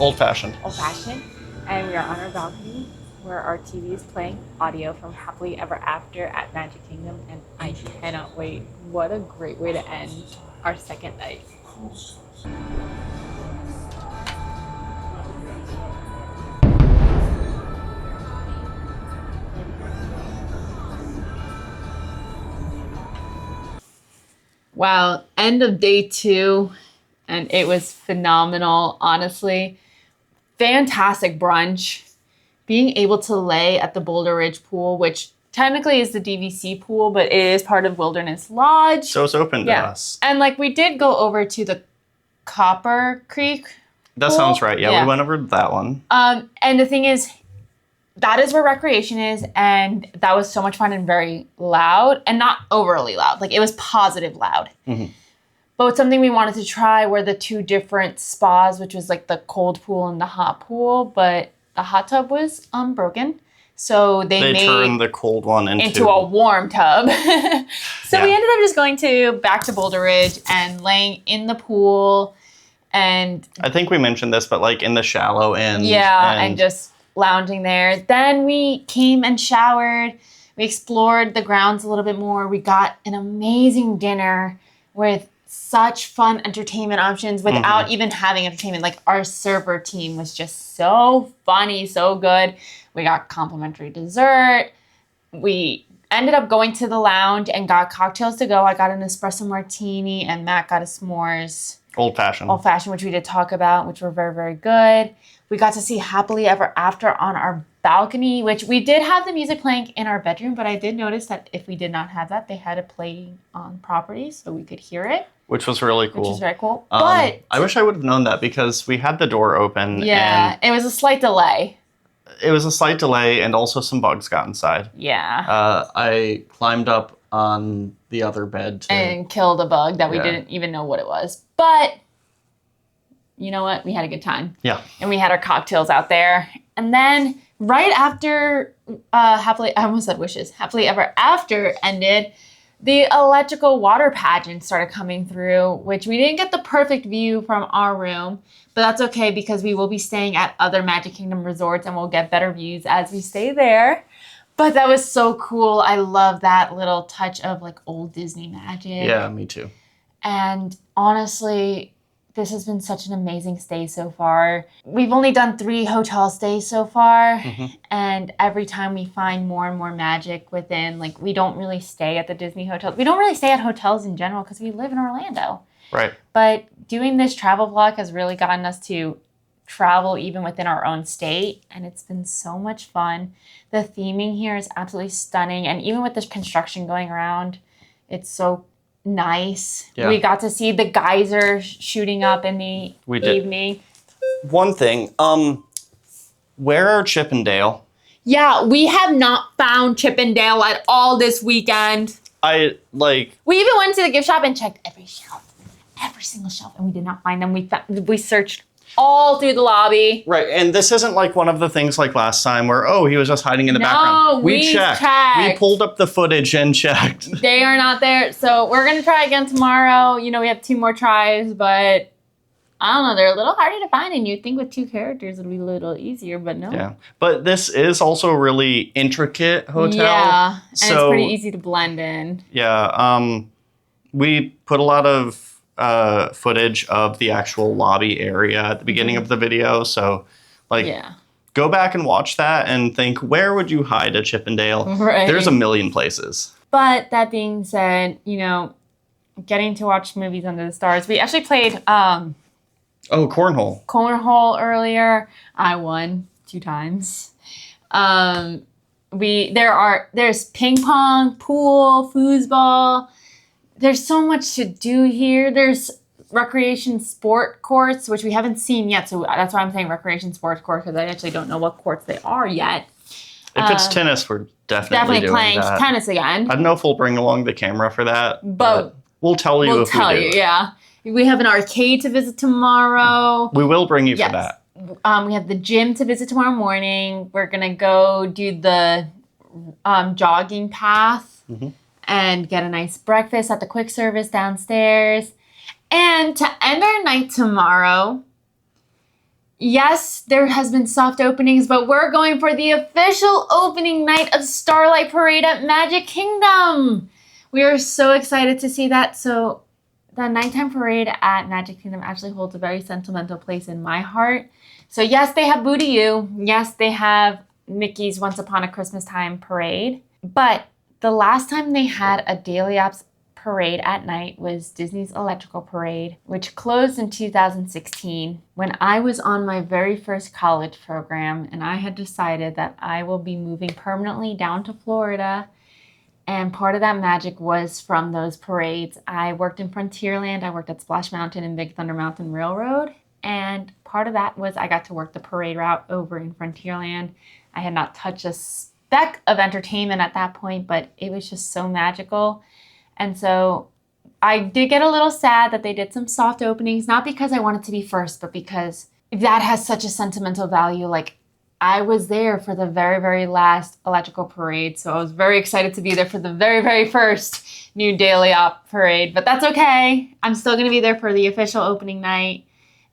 Old fashioned. Old fashioned. And we are on our balcony where our TV is playing audio from Happily Ever After at Magic Kingdom, and I cannot wait. What a great way to end our second night. Wow, end of day 2, and it was phenomenal, honestly. Fantastic brunch. Being able to lay at the Boulder Ridge pool, which technically is the DVC pool, but it is part of Wilderness Lodge. So it's open to us. And like we did go over to the Copper Creek. That pool. sounds right. Yeah, we went over to that one. And the thing is, that is where recreation is, and that was so much fun and very loud, and not overly loud. Like, it was positive loud. Mm-hmm. But something we wanted to try were the 2 different spas, which was like the cold pool and the hot pool, but the hot tub was broken. So they made turned the cold one into a warm tub. So we ended up just going back to Boulder Ridge and laying in the pool, and I think we mentioned this, but like in the shallow end. Yeah, and just lounging there. Then we came and showered. We explored the grounds a little bit more. We got an amazing dinner with such fun entertainment options without even having entertainment. Like, our server team was just so funny, so good. We got complimentary dessert. We ended up going to the lounge and got cocktails to go. I got an espresso martini and Matt got a s'mores. Old fashioned, which we did talk about, which were very, very good. We got to see Happily Ever After on our balcony, which we did have the music playing in our bedroom, but I did notice that if we did not have that, they had it playing on property so we could hear it. Which was really cool. Which was very cool. But I wish I would have known that because we had the door open. Yeah, it was a slight delay. It was a slight delay, and also some bugs got inside. Yeah. I climbed up on the other bed and killed a bug that we didn't even know what it was. But you know what? We had a good time. Yeah. And we had our cocktails out there. And then right after Happily Ever After ended, the electrical water pageant started coming through, which we didn't get the perfect view from our room, but that's okay because we will be staying at other Magic Kingdom resorts and we'll get better views as we stay there. But that was so cool. I love that little touch of like old Disney magic. Yeah, me too. And honestly, this has been such an amazing stay so far. We've only done 3 hotel stays so far. And every time we find more and more magic within, like, we don't really stay at the Disney hotels. We don't really stay at hotels in general because we live in Orlando. Right. But doing this travel vlog has really gotten us to travel even within our own state. And it's been so much fun. The theming here is absolutely stunning. And even with the construction going around, it's so nice. Yeah. We got to see the geyser shooting up in the evening. One thing, where are Chip and Dale? Yeah, we have not found Chip and Dale at all this weekend. We even went to the gift shop and checked every single shelf, and we did not find them. We searched all through the lobby. Right, and this isn't like one of the things like last time where, he was just hiding in the background. We checked. We pulled up the footage and checked. They are not there, so we're going to try again tomorrow. You know, we have 2 more tries, but I don't know. They're a little harder to find, and you'd think with 2 characters it would be a little easier, but no. Yeah, but this is also a really intricate hotel. Yeah, and it's pretty easy to blend in. Yeah, we put a lot of footage of the actual lobby area at the beginning of the video. So, go back and watch that and think, where would you hide a Chip and Dale? Right. There's a million places. But that being said, you know, getting to watch movies under the stars. We actually played cornhole. Cornhole earlier. I won 2 times. There's ping pong, pool, foosball. There's so much to do here. There's recreation sport courts, which we haven't seen yet. So that's why I'm saying recreation sports court, because I actually don't know what courts they are yet. If it's tennis, we're definitely doing playing that. Tennis again. I don't know if we'll bring along the camera for that, but we'll tell you if we do. Yeah. We have an arcade to visit tomorrow. We will bring you for that. We have the gym to visit tomorrow morning. We're going to go do the jogging path. And get a nice breakfast at the quick service downstairs. And to end our night tomorrow, Yes, there has been soft openings, but we're going for the official opening night of Starlight Parade at Magic Kingdom. We are so excited to see that. So the nighttime parade at Magic Kingdom actually holds a very sentimental place in my heart. So yes, they have Boo to You. Yes, they have Mickey's Once Upon a Christmas Time parade. But the last time they had a Daily Ops parade at night was Disney's Electrical Parade, which closed in 2016 when I was on my very first college program and I had decided that I will be moving permanently down to Florida. And part of that magic was from those parades. I worked in Frontierland, I worked at Splash Mountain and Big Thunder Mountain Railroad. And part of that was I got to work the parade route over in Frontierland. I had not touched a speck of entertainment at that point, but it was just so magical. And so I did get a little sad that they did some soft openings, not because I wanted to be first, but because that has such a sentimental value. Like, I was there for the very, very last Electrical Parade, so I was very excited to be there for the very, very first new Daily Op parade, but that's okay. I'm still gonna be there for the official opening night,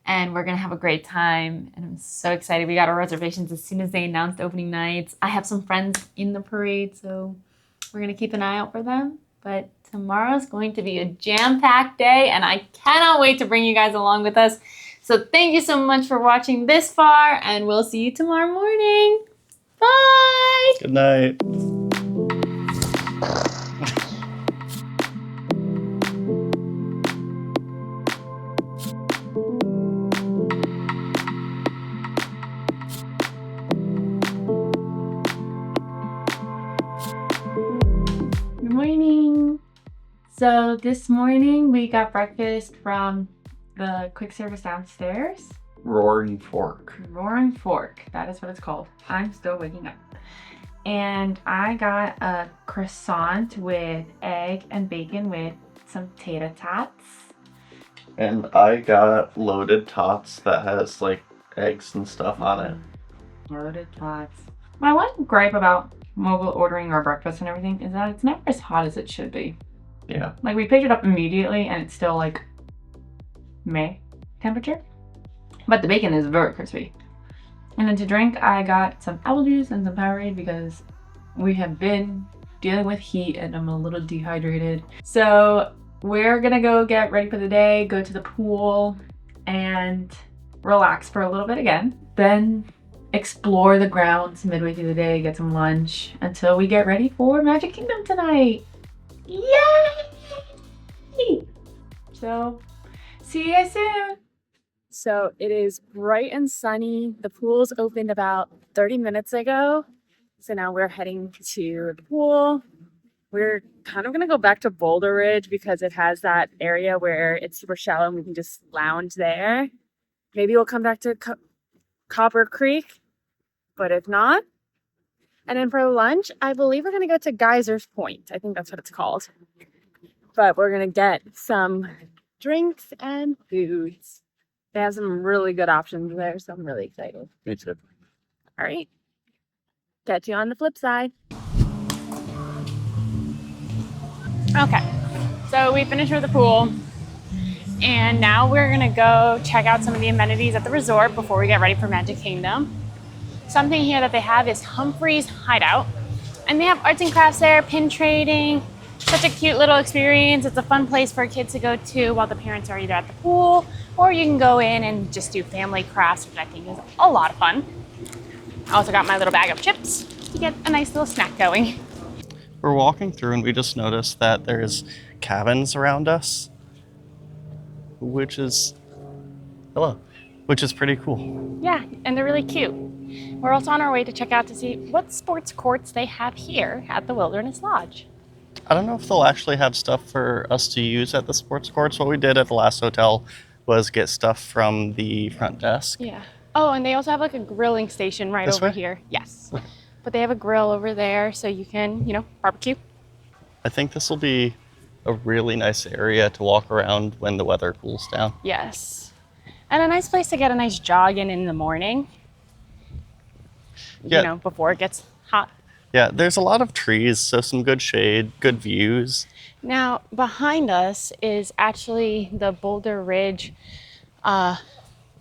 and we're gonna have a great time, and I'm so excited. We got our reservations as soon as they announced opening nights. I have some friends in the parade, so we're gonna keep an eye out for them, but tomorrow's going to be a jam-packed day, and I cannot wait to bring you guys along with us. So thank you so much for watching this far, and we'll see you tomorrow morning. Bye! Good night. Good morning. So this morning we got breakfast from the quick service downstairs. Roaring Fork. Roaring Fork, that is what it's called. I'm still waking up. And I got a croissant with egg and bacon with some tater tots. And I got loaded tots that has like eggs and stuff on it. Loaded tots. My one gripe about mobile ordering our breakfast and everything is that it's never as hot as it should be. Yeah. Like, we picked it up immediately and it's still like May temperature, but the bacon is very crispy. And then to drink, I got some apple juice and some Powerade because we have been dealing with heat and I'm a little dehydrated. So we're gonna go get ready for the day, go to the pool and relax for a little bit again. Then explore the grounds midway through the day, get some lunch until we get ready for Magic Kingdom tonight. Yay! So see you guys soon. So it is bright and sunny. The pool's opened about 30 minutes ago. So now we're heading to the pool. We're kind of gonna go back to Boulder Ridge because it has that area where it's super shallow and we can just lounge there. Maybe we'll come back to Copper Creek, but if not, and then for lunch, I believe we're gonna go to Geysers Point. I think that's what it's called. But we're gonna get some drinks and foods. They have some really good options there, so I'm really excited. Me too. All right. Catch you on the flip side. Okay, so we finished with the pool, and now we're gonna go check out some of the amenities at the resort before we get ready for Magic Kingdom. Something here that they have is Humphrey's Hideout, and they have arts and crafts there, pin trading. Such a cute little experience. It's a fun place for kids to go to while the parents are either at the pool, or you can go in and just do family crafts, which I think is a lot of fun. I also got my little bag of chips to get a nice little snack going. We're walking through and we just noticed that there's cabins around us, which is pretty cool. Yeah, and they're really cute. We're also on our way to check out to see what sports courts they have here at the Wilderness Lodge. I don't know if they'll actually have stuff for us to use at the sports courts. What we did at the last hotel was get stuff from the front desk. Yeah. Oh, and they also have like a grilling station right This over way? here. Yes. But they have a grill over there so you can, barbecue. I think this will be a really nice area to walk around when the weather cools down. Yes. And a nice place to get a nice jog in the morning. Yeah. Before it gets hot. Yeah, there's a lot of trees, so some good shade, good views. Now, behind us is actually the Boulder Ridge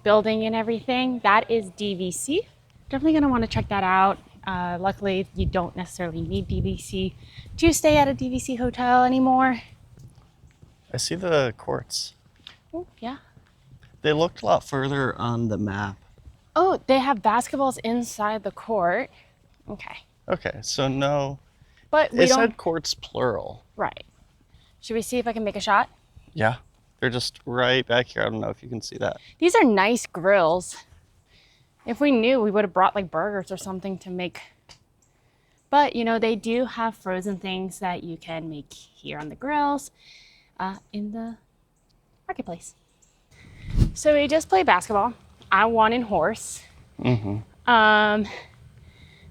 building and everything. That is DVC. Definitely going to want to check that out. Luckily, you don't necessarily need DVC to stay at a DVC hotel anymore. I see the courts. Oh, yeah. They looked a lot further on the map. Oh, they have basketballs inside the court. Okay. Okay, so no. But we It don't... said courts plural. Right. Should we see if I can make a shot? Yeah. They're just right back here. I don't know if you can see that. These are nice grills. If we knew, we would have brought like burgers or something to make. But, you know, they do have frozen things that you can make here on the grills in the marketplace. So we just played basketball. I won in horse. Mm-hmm.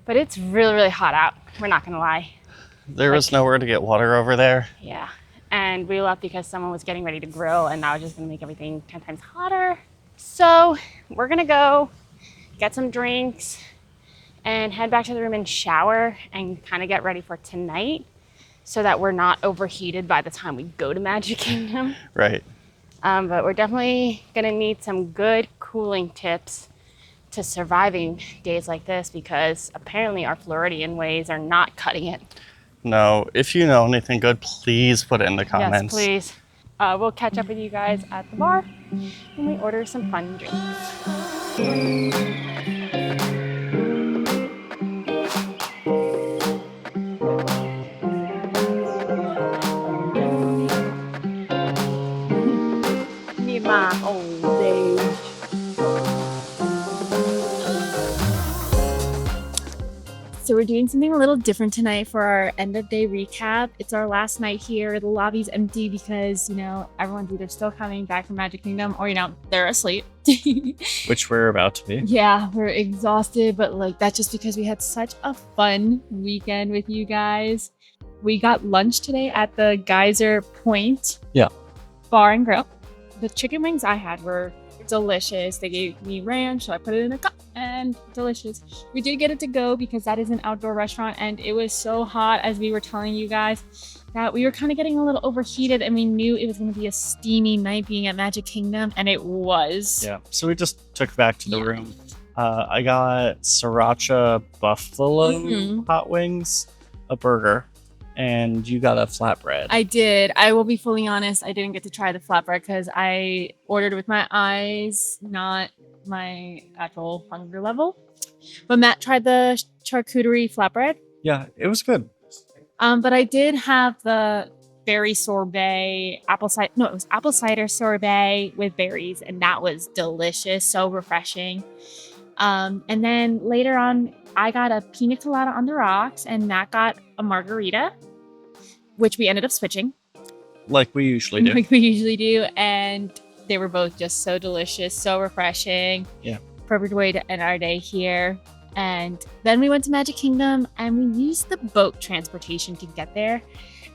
But it's really, really hot out. We're not going to lie. There was nowhere to get water over there. Yeah. And we left because someone was getting ready to grill, and I was just going to make everything 10 times hotter. So we're going to go get some drinks and head back to the room and shower and kind of get ready for tonight so that we're not overheated by the time we go to Magic Kingdom. Right. But we're definitely going to need some good cooling tips to surviving days like this because apparently our Floridian ways are not cutting it. No, if you know anything good, please put it in the comments. Yes, please. We'll catch up with you guys at the bar when we order some fun drinks. Me and my old age. So we're doing something a little different tonight for our end of day recap. It's our last night here. The lobby's empty because, you know, everyone's either still coming back from Magic Kingdom or, you know, they're asleep. Which we're about to be. Yeah, we're exhausted, but like that's just because we had such a fun weekend with you guys. We got lunch today at the Geyser Point Bar and Grill. The chicken wings I had were delicious. They gave me ranch, so I put it in a cup and delicious. We did get it to go because that is an outdoor restaurant and it was so hot as we were telling you guys that we were kind of getting a little overheated and we knew it was going to be a steamy night being at Magic Kingdom and it was. Yeah, so we just took back to the room. I got sriracha buffalo hot wings, a burger, and you got a flatbread. I did. I will be fully honest. I didn't get to try the flatbread because I ordered with my eyes, not my actual hunger level. But Matt tried the charcuterie flatbread. Yeah, it was good. But I did have the berry sorbet, it was apple cider sorbet with berries, and that was delicious, so refreshing. And then later on, I got a pina colada on the rocks, and Matt got a margarita, which we ended up switching. Like we usually do. And they were both just so delicious, so refreshing. Yeah. Perfect way to end our day here. And then we went to Magic Kingdom, and we used the boat transportation to get there.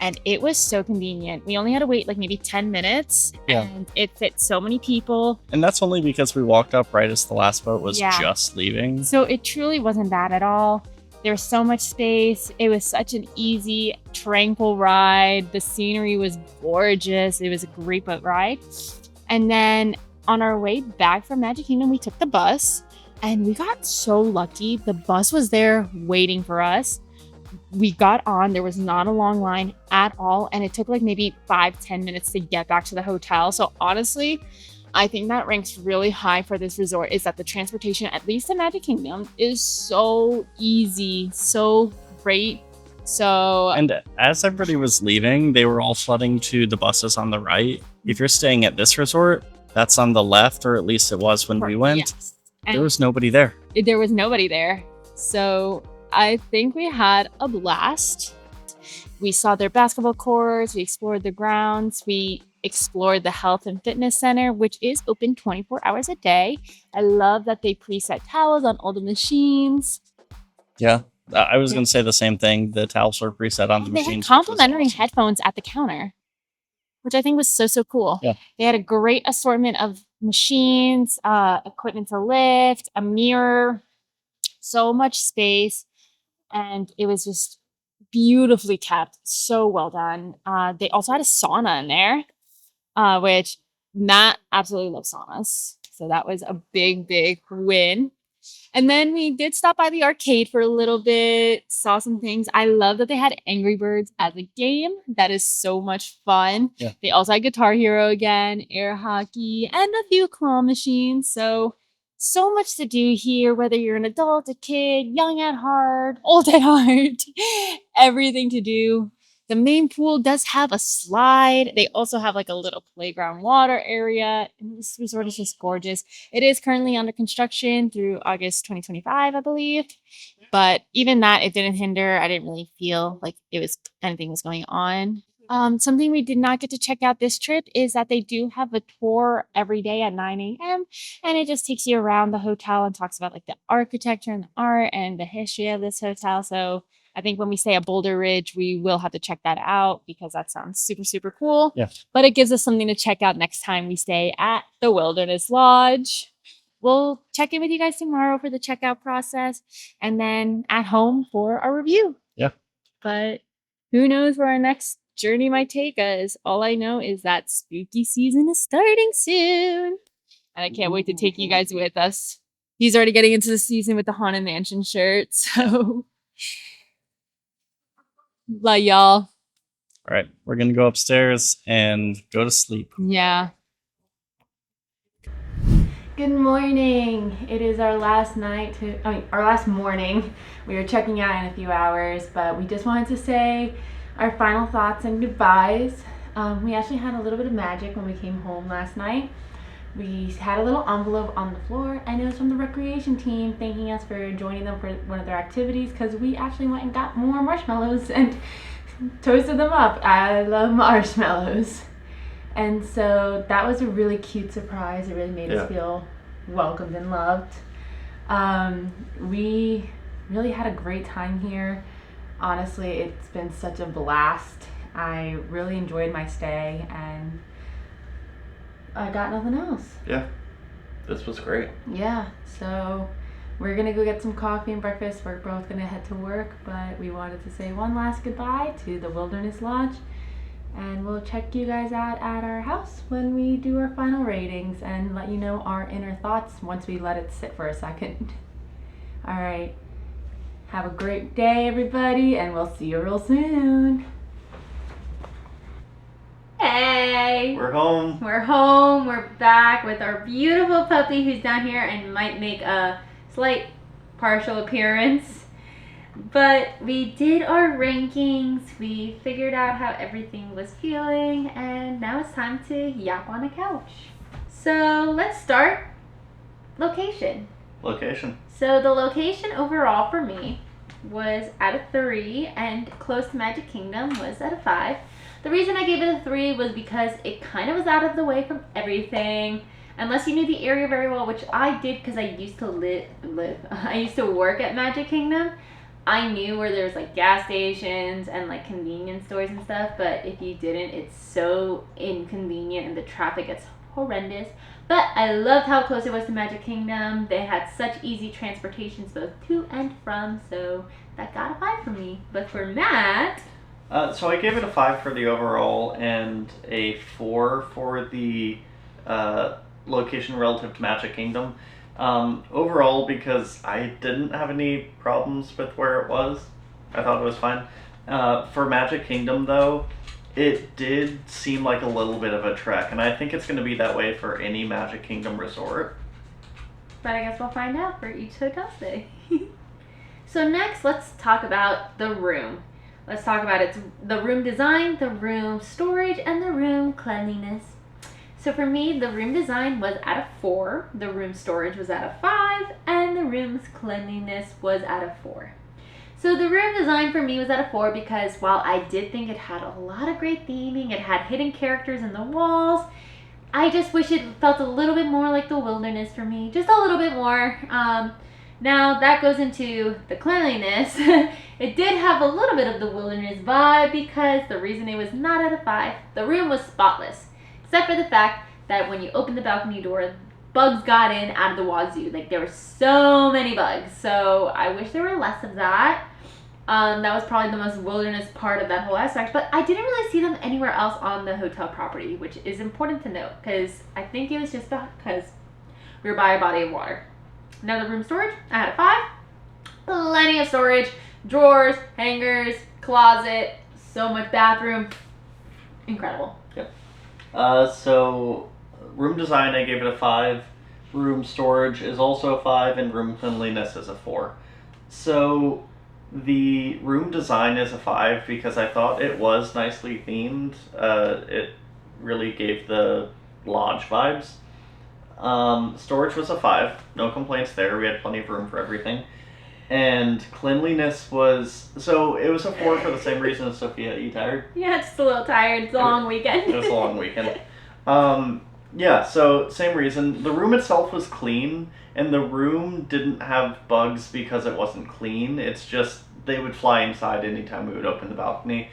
And it was so convenient. We only had to wait like maybe 10 minutes, and it fit so many people. And that's only because we walked up right as the last boat was just leaving. So it truly wasn't bad at all. There was so much space. It was such an easy, tranquil ride. The scenery was gorgeous. It was a great boat ride. And then on our way back from Magic Kingdom, we took the bus, and we got so lucky. The bus was there waiting for us. We got on, there was not a long line at all, and it took like maybe 5-10 minutes to get back to the hotel. So honestly, I think that ranks really high for this resort, is that the transportation, at least in Magic Kingdom, is so easy, so great. So and as everybody was leaving, they were all flooding to the buses on the right. If you're staying at this resort, that's on the left, or at least it was when we went. Yes. There was nobody there. There was nobody there. So I think we had a blast. We saw their basketball courts, we explored the grounds, we explored the health and fitness center, which is open 24 hours a day. I love that they preset towels on all the machines. Yeah, I was going to say the same thing. The towels were preset on the They machines. had complimentary headphones at the counter, which I think was so cool. Yeah. They had a great assortment of machines, equipment to lift, a mirror, so much space. And it was just beautifully kept, so well done. They also had a sauna in there, which Matt absolutely loves saunas. So that was a big, big win. And then we did stop by the arcade for a little bit, saw some things. I love that they had Angry Birds as a game. That is so much fun. Yeah. They also had Guitar Hero again, air hockey, and a few claw machines. So much to do here, whether you're an adult, a kid, young at heart, old at heart, everything to do. The main pool does have a slide. They also have like a little playground water area. And this resort is just gorgeous. It is currently under construction through August 2025, I believe. But even that, it didn't hinder. I didn't really feel like anything was going on. Something we did not get to check out this trip is that they do have a tour every day at 9 a.m. And it just takes you around the hotel and talks about like the architecture and the art and the history of this hotel. So I think when we stay at Boulder Ridge, we will have to check that out because that sounds super, super cool. Yeah. But it gives us something to check out next time we stay at the Wilderness Lodge. We'll check in with you guys tomorrow for the checkout process and then at home for our review. Yeah. But who knows where our next journey might take us. All I know is that spooky season is starting soon. And I can't wait to take you guys with us. He's already getting into the season with the Haunted Mansion shirt. So, bye, y'all. All right, we're going to go upstairs and go to sleep. Yeah. Good morning. It is our last our last morning. We are checking out in a few hours, but we just wanted to say our final thoughts and goodbyes. We actually had a little bit of magic when we came home last night. We had a little envelope on the floor, and it was from the recreation team thanking us for joining them for one of their activities because we actually went and got more marshmallows and toasted them up. I love marshmallows. And so that was a really cute surprise. It really made us feel welcomed and loved. We really had a great time here. Honestly, it's been such a blast. I really enjoyed my stay and I got nothing else. Yeah, this was great. Yeah, so we're gonna go get some coffee and breakfast. We're both gonna head to work, but we wanted to say one last goodbye to the Wilderness Lodge. And we'll check you guys out at our house when we do our final ratings and let you know our inner thoughts once we let it sit for a second. All right. Have a great day, everybody, and we'll see you real soon. Hey! We're home. We're home. We're back with our beautiful puppy who's down here and might make a slight partial appearance. But we did our rankings, we figured out how everything was feeling, and now it's time to yap on a couch. So let's start. Location. So the location overall for me was at a 3, and close to Magic Kingdom was at a 5. The reason I gave it a 3 was because it kind of was out of the way from everything. Unless you knew the area very well, which I did because I used to I used to work at Magic Kingdom. I knew where there's like gas stations and like convenience stores and stuff, but if you didn't, it's so inconvenient and the traffic gets horrendous. But I loved how close it was to Magic Kingdom. They had such easy transportations both to and from, so that got a 5 for me. But for Matt... So I gave it a 5 for the overall and a 4 for the location relative to Magic Kingdom. Overall, because I didn't have any problems with where it was, I thought it was fine. For Magic Kingdom, though, it did seem like a little bit of a trek, and I think it's going to be that way for any Magic Kingdom resort. But I guess we'll find out for each hotel stay. So next, let's talk about the room. Let's talk about the room design, the room storage, and the room cleanliness. So for me, the room design was at a 4, the room storage was at a 5, and the room's cleanliness was at a 4. So the room design for me was at a 4 because while I did think it had a lot of great theming, it had hidden characters in the walls, I just wish it felt a little bit more like the Wilderness for me, just a little bit more. Now that goes into the cleanliness. It did have a little bit of the Wilderness vibe because the reason it was not at a 5, the room was spotless. Except for the fact that when you open the balcony door, bugs got in out of the wazoo. Like there were so many bugs. So I wish there were less of that. That was probably the most Wilderness part of that whole aspect. But I didn't really see them anywhere else on the hotel property, which is important to note. Because I think it was just because we were by a body of water. Now the room storage, I had a 5. Plenty of storage, drawers, hangers, closet, so much bathroom. Incredible. Yep. So room design, I gave it a 5. Room storage is also a 5, and room cleanliness is a 4. So the room design is a 5 because I thought it was nicely themed. It really gave the lodge vibes. Storage was a 5. No complaints there. We had plenty of room for everything. And cleanliness was... So it was a 4 for the same reason as Sophia. Are you tired? Yeah, just a little tired. It's a long weekend. It was a long weekend. Yeah, so same reason. The room itself was clean, and the room didn't have bugs because it wasn't clean. It's just they would fly inside anytime we would open the balcony.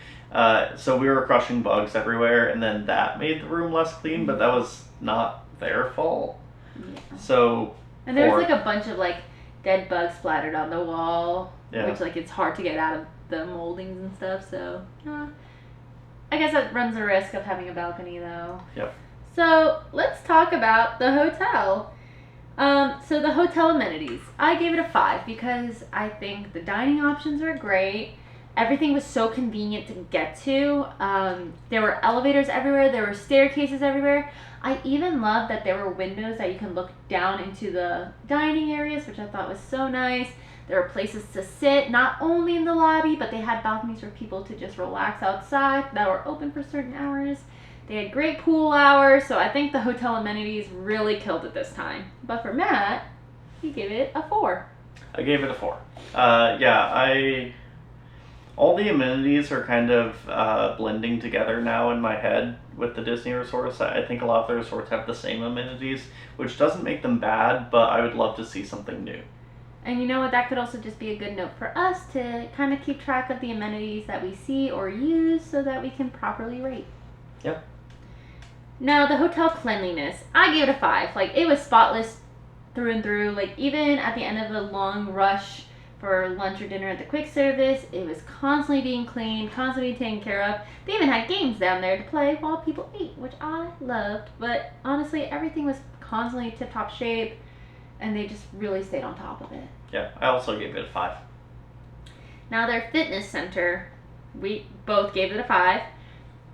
So we were crushing bugs everywhere, and then that made the room less clean, but that was not their fault. Yeah. So... And there was like a bunch of like dead bugs splattered on the wall, Yeah. which like it's hard to get out of the moldings and stuff. So I guess that runs the risk of having a balcony though. Yep. So let's talk about the hotel. So the hotel amenities, I gave it a 5 because I think the dining options are great. Everything was so convenient to get to. There were elevators everywhere. There were staircases everywhere. I even loved that there were windows that you can look down into the dining areas, which I thought was so nice. There were places to sit, not only in the lobby, but they had balconies for people to just relax outside that were open for certain hours. They had great pool hours, so I think the hotel amenities really killed it this time. But for Matt, he gave it a 4. I gave it a 4. All the amenities are kind of blending together now in my head with the Disney resorts. I think a lot of the resorts have the same amenities, which doesn't make them bad, but I would love to see something new. And you know what, that could also just be a good note for us to kind of keep track of the amenities that we see or use so that we can properly rate. Yep. Now, the hotel cleanliness, I gave it a 5. Like, it was spotless through and through. Like, even at the end of a long rush for lunch or dinner at the quick service, it was constantly being cleaned, constantly taken care of. They even had games down there to play while people ate, which I loved. But honestly, everything was constantly tip-top shape, and they just really stayed on top of it. Yeah, I also gave it a 5. Now, their fitness center, we both gave it a 5.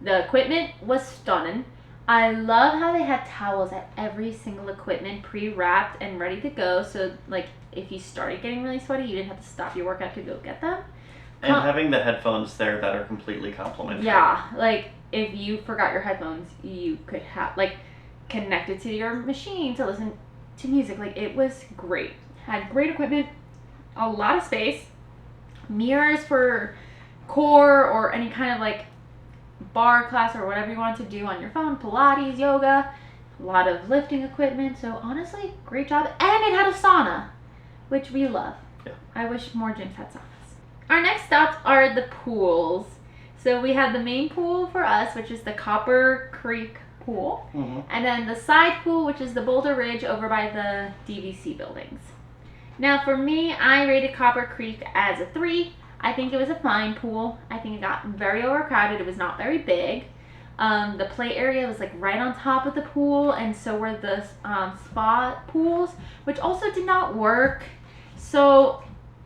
The equipment was stunning. I love how they had towels at every single equipment pre-wrapped and ready to go. So, like, if you started getting really sweaty, you didn't have to stop your workout to go get them. And having the headphones there that are completely complimentary. Yeah, like, if you forgot your headphones, you could have, like, connected to your machine to listen to music. Like, it was great. Had great equipment, a lot of space, mirrors for core or any kind of, like, bar class or whatever you want to do on your phone, Pilates, yoga, a lot of lifting equipment. So honestly, great job. And it had a sauna, which we love. Yeah. I wish more gyms had saunas. Our next stops are the pools. So we have the main pool for us, which is the Copper Creek pool. Mm-hmm. And then the side pool, which is the Boulder Ridge over by the DVC buildings. Now for me, I rated Copper Creek as a 3. I think it was a fine pool. I think it got very overcrowded. It was not very big. The play area was like right on top of the pool, and so were the spa pools, which also did not work. So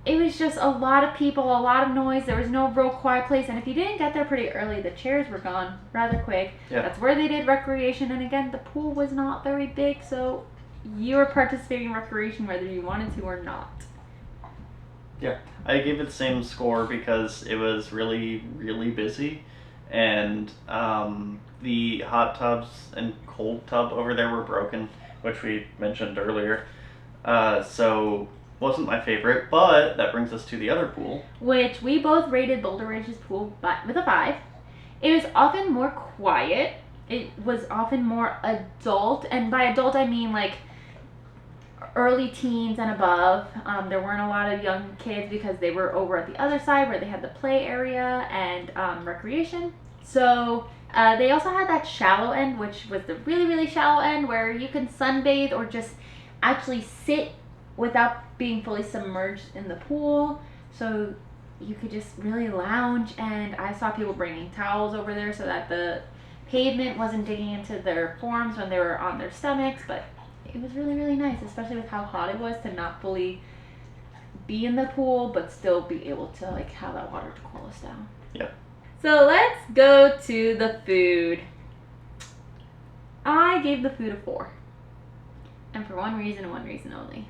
it was just a lot of people, a lot of noise. There was no real quiet place, and if you didn't get there pretty early, the chairs were gone rather quick. Yeah. That's where they did recreation, and again, the pool was not very big, so you were participating in recreation whether you wanted to or not. Yeah, I gave it the same score because it was really, really busy, and the hot tubs and cold tub over there were broken, which we mentioned earlier. So wasn't my favorite, but that brings us to the other pool, which we both rated Boulder Ridge's pool with a 5. It was often more quiet. It was often more adult, and by adult I mean like early teens and above. There weren't a lot of young kids because they were over at the other side where they had the play area and recreation. So they also had that shallow end, which was the really, really shallow end where you can sunbathe or just actually sit without being fully submerged in the pool. So you could just really lounge, and I saw people bringing towels over there so that the pavement wasn't digging into their forms when they were on their stomachs, but it was really, really nice, especially with how hot it was, to not fully be in the pool, but still be able to like have that water to cool us down. Yeah. So let's go to the food. I gave the food a 4. And for one reason and one reason only.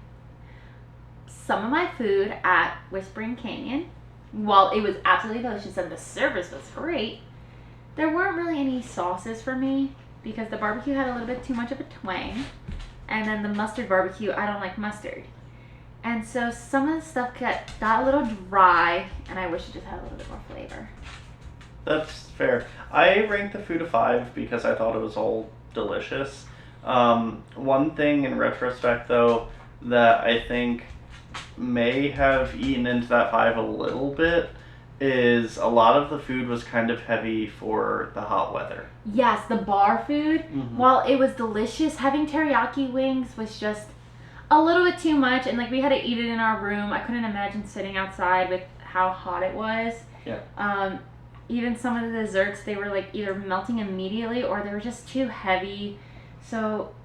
Some of my food at Whispering Canyon, while it was absolutely delicious and the service was great, there weren't really any sauces for me because the barbecue had a little bit too much of a twang. And then the mustard barbecue, I don't like mustard. And so some of the stuff got a little dry, and I wish it just had a little bit more flavor. That's fair. I ranked the food a 5 because I thought it was all delicious. One thing in retrospect, though, that I think may have eaten into that 5 a little bit is a lot of the food was kind of heavy for the hot weather. Yes, the bar food, while it was delicious, having teriyaki wings was just a little bit too much, and like we had to eat it in our room. I couldn't imagine sitting outside with how hot it was. Yeah. Even some of the desserts, they were like either melting immediately or they were just too heavy. So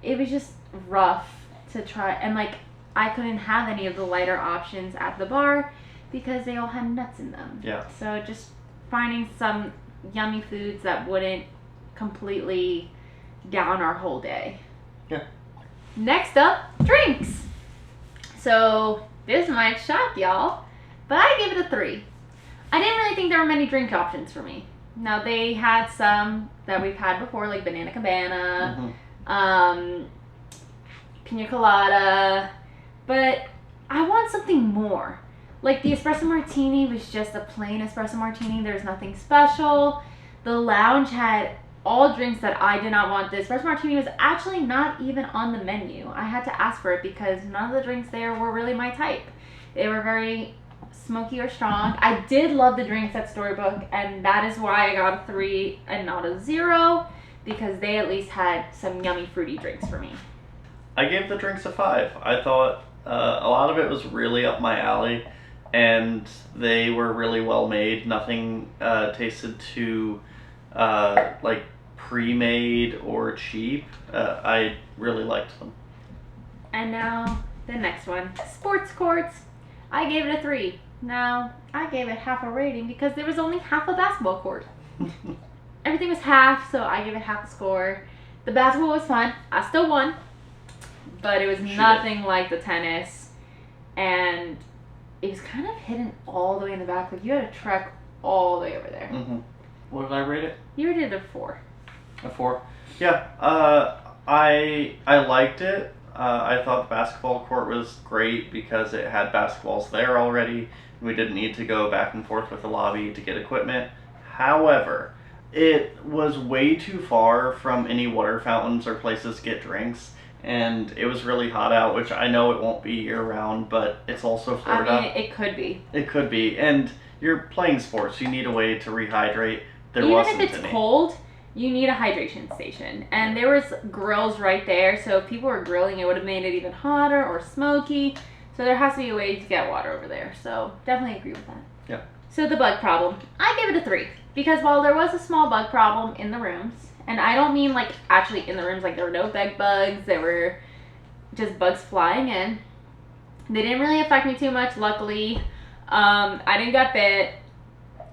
it was just rough to try, and like I couldn't have any of the lighter options at the bar because they all had nuts in them. Yeah. So just finding some yummy foods that wouldn't completely down our whole day. Yeah. Next up, drinks. So this might shock y'all, but I gave it a 3. I didn't really think there were many drink options for me. Now they had some that we've had before, like Banana Cabana, Pina Colada, but I want something more. Like the espresso martini was just a plain espresso martini. There's nothing special. The lounge had all drinks that I did not want. The espresso martini was actually not even on the menu. I had to ask for it because none of the drinks there were really my type. They were very smoky or strong. I did love the drinks at Storybook, and that is why I got a 3 and not a 0, because they at least had some yummy fruity drinks for me. I gave the drinks a 5. I thought a lot of it was really up my alley, and they were really well made. Nothing tasted too like pre-made or cheap. I really liked them. And now the next one, sports courts. I gave it a 3. Now I gave it half a rating because there was only half a basketball court. Everything was half, so I gave it half a score. The basketball was fun. I still won, but it was nothing like the tennis, and it was kind of hidden all the way in the back. Like you had to trek all the way over there. What did I rate it? You rated it a 4. A 4. Yeah. I liked it. I thought the basketball court was great because it had basketballs there already. We didn't need to go back and forth with the lobby to get equipment. However, it was way too far from any water fountains or places to get drinks, and it was really hot out, which I know it won't be year-round, but it's also Florida. I mean, it could be. It could be, and you're playing sports. You need a way to rehydrate. There Even wasn't if it's any. cold, you need a hydration station. And there was grills right there, so if people were grilling, it would have made it even hotter or smoky. So there has to be a way to get water over there. So definitely agree with that. Yeah. So the bug problem, I gave it a 3. Because while there was a small bug problem in the rooms, and I don't mean like actually in the rooms, like there were no bed bugs, there were just bugs flying in. They didn't really affect me too much, luckily. I didn't get bit.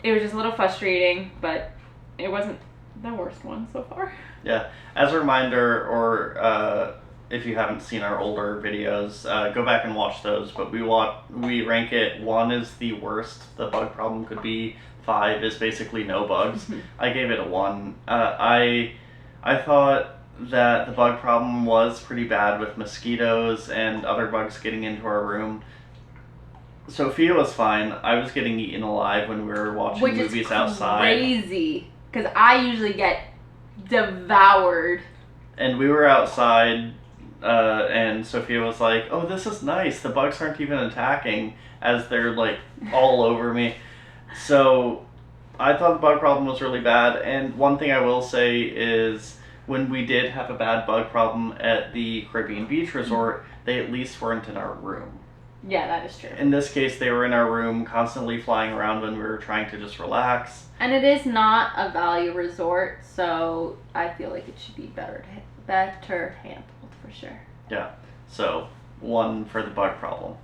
It was just a little frustrating, but it wasn't the worst one so far. Yeah. As a reminder, or if you haven't seen our older videos, go back and watch those. But we rank it. 1 is the worst the bug problem could be. 5 is basically no bugs. I gave it a 1. I thought that the bug problem was pretty bad with mosquitoes and other bugs getting into our room. Sophia was fine. I was getting eaten alive when we were watching movies outside. Crazy, because I usually get devoured. And we were outside, and Sophia was like, "Oh, this is nice. The bugs aren't even attacking," as they're like all over me. So I thought the bug problem was really bad. And one thing I will say is, when we did have a bad bug problem at the Caribbean Beach Resort, they at least weren't in our room. Yeah, that is true. In this case, they were in our room, constantly flying around when we were trying to just relax. And it is not a value resort, so I feel like it should be better handled for sure. Yeah. So 1 for the bug problem.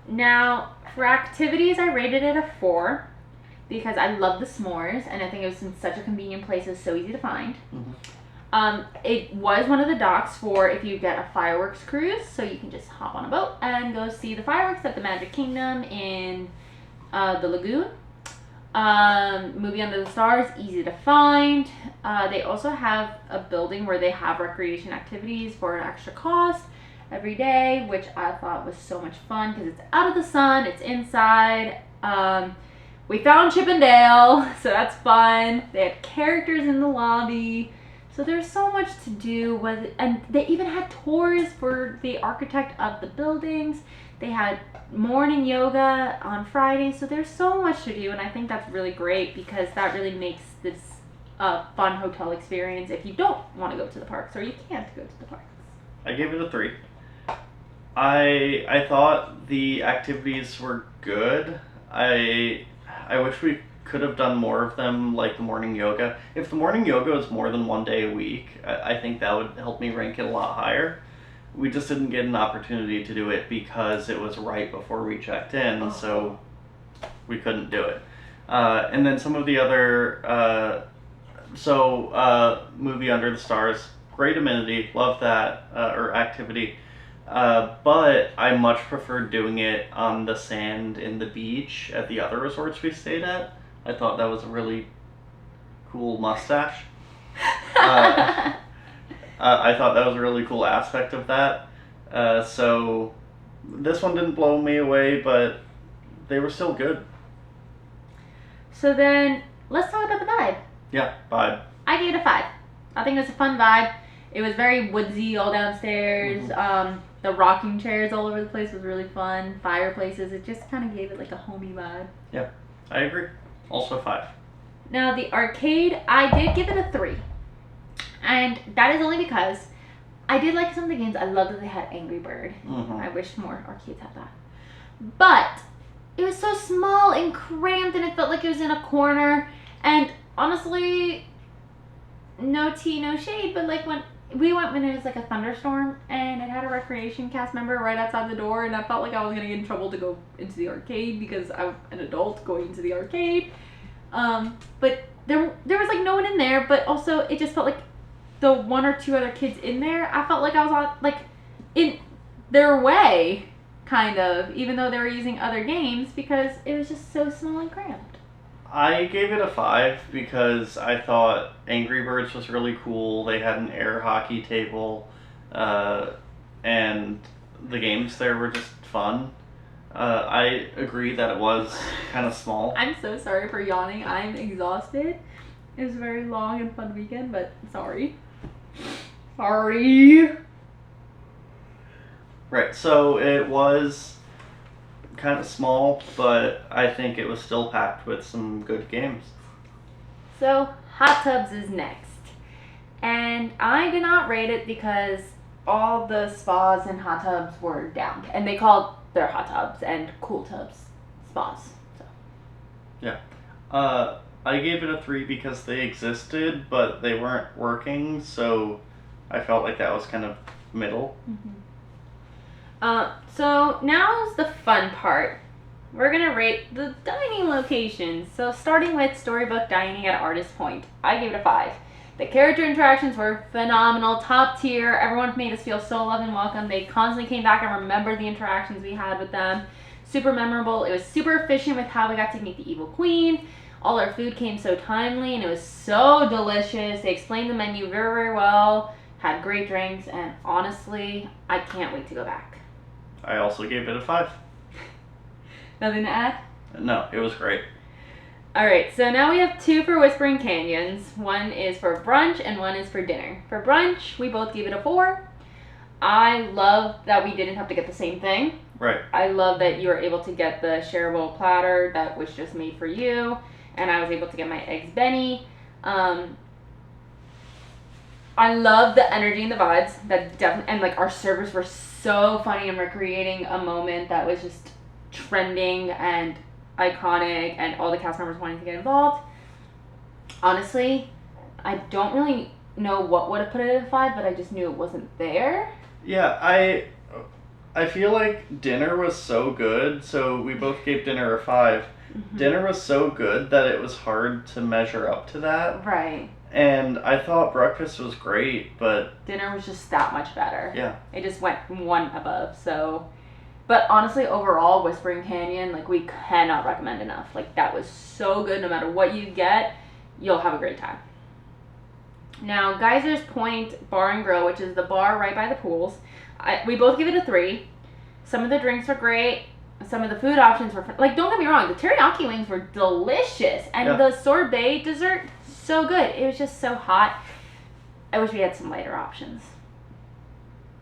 Now, for activities, I rated it a 4 because I love the s'mores and I think it was in such a convenient place. It was so easy to find. It was one of the docks for if you get a fireworks cruise, so you can just hop on a boat and go see the fireworks at the Magic Kingdom in the lagoon. Movie Under the Stars, easy to find. They also have a building where they have recreation activities for an extra cost every day, which I thought was so much fun because it's out of the sun, it's inside. We found Chip and Dale, so that's fun. They had characters in the lobby. So there's so much to do and they even had tours for the architect of the buildings. They had morning yoga on Friday, so there's so much to do, and I think that's really great because that really makes this a fun hotel experience if you don't want to go to the parks or you can't go to the parks. I gave it a 3. I thought the activities were good. I wish we could have done more of them, like the morning yoga. If the morning yoga is more than 1 day a week, I think that would help me rank it a lot higher. We just didn't get an opportunity to do it because it was right before we checked in, so we couldn't do it. And then some of the other, Movie Under the Stars, great amenity, love that, or activity. But I much preferred doing it on the sand in the beach at the other resorts we stayed at. I thought that was a really cool mustache. I thought that was a really cool aspect of that. So this one didn't blow me away, but they were still good. So then, let's talk about the vibe. Yeah, vibe. I gave it a 5. I think it was a fun vibe. It was very woodsy all downstairs. The rocking chairs all over the place was really fun. Fireplaces, it just kind of gave it like a homey vibe. Yeah, I agree. Also 5. Now the arcade, I did give it a 3. And that is only because I did like some of the games. I love that they had Angry Bird. I wish more arcades had that. But it was so small and cramped and it felt like it was in a corner. And honestly, no tea, no shade, but like when we went when it was like a thunderstorm and it had a recreation cast member right outside the door and I felt like I was going to get in trouble to go into the arcade because I'm an adult going into the arcade. But there was like no one in there, but also it just felt like the 1 or 2 other kids in there, I felt like I was on like in their way, kind of, even though they were using other games because it was just so small and cramped. I gave it a 5 because I thought Angry Birds was really cool. They had an air hockey table, and the games there were just fun. I agree that it was kind of small. I'm so sorry for yawning. I'm exhausted. It was a very long and fun weekend, but sorry. Sorry. Right, so it was kind of small, but I think it was still packed with some good games. So, Hot Tubs is next. And I did not rate it because all the spas and hot tubs were down. And they called their hot tubs and cool tubs spas. So. Yeah. I gave it a 3 because they existed, but they weren't working, so I felt like that was kind of middle. So now's the fun part. We're gonna rate the dining locations. So starting with Storybook Dining at Artist Point, I gave it a 5. The character interactions were phenomenal, top tier. Everyone made us feel so loved and welcome. They constantly came back and remembered the interactions we had with them. Super memorable. It was super efficient with how we got to meet the Evil Queen. All our food came so timely and it was so delicious. They explained the menu very, very well, had great drinks, and honestly, I can't wait to go back. I also gave it a 5. Nothing to add? No, it was great. Alright, so now we have 2 for Whispering Canyons. One is for brunch and one is for dinner. For brunch, we both gave it a 4. I love that we didn't have to get the same thing. Right. I love that you were able to get the shareable platter that was just made for you. And I was able to get my eggs Benny. I love the energy and the vibes. That definitely, and like our servers were so funny and recreating a moment that was just trending and iconic, and all the cast members wanting to get involved. Honestly, I don't really know what would have put it at a 5, but I just knew it wasn't there. Yeah, I feel like dinner was so good, so we both gave dinner a 5. Mm-hmm. Dinner was so good that it was hard to measure up to that. Right. And I thought breakfast was great, but Dinner was just that much better. yeah. It just went one above. So, but honestly, overall, Whispering Canyon, like, we cannot recommend enough. Like, that was so good. No matter what you get, you'll have a great time. Now, Geysers Point Bar and Grill, which is the bar right by the pools, we both give it a 3. Some of the drinks were great. Some of the food options were, like, don't get me wrong, the teriyaki wings were delicious. And the sorbet dessert, so good. It was just so hot. I wish we had some lighter options.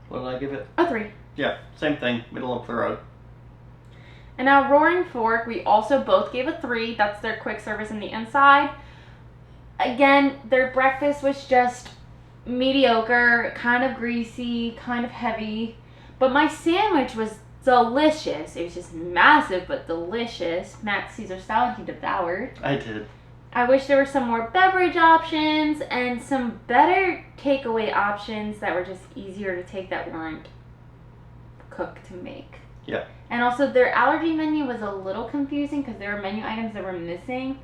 What did I give it? A 3. Yeah, same thing. Middle of the road. And now Roaring Fork, we also both gave a 3. That's their quick service in the inside. Again, their breakfast was just mediocre, kind of greasy, kind of heavy. But my sandwich was delicious. It was just massive but delicious. Matt's Caesar salad he devoured. I did. I wish there were some more beverage options and some better takeaway options that were just easier to take that weren't cooked to make. Yeah. And also their allergy menu was a little confusing because there were menu items that were missing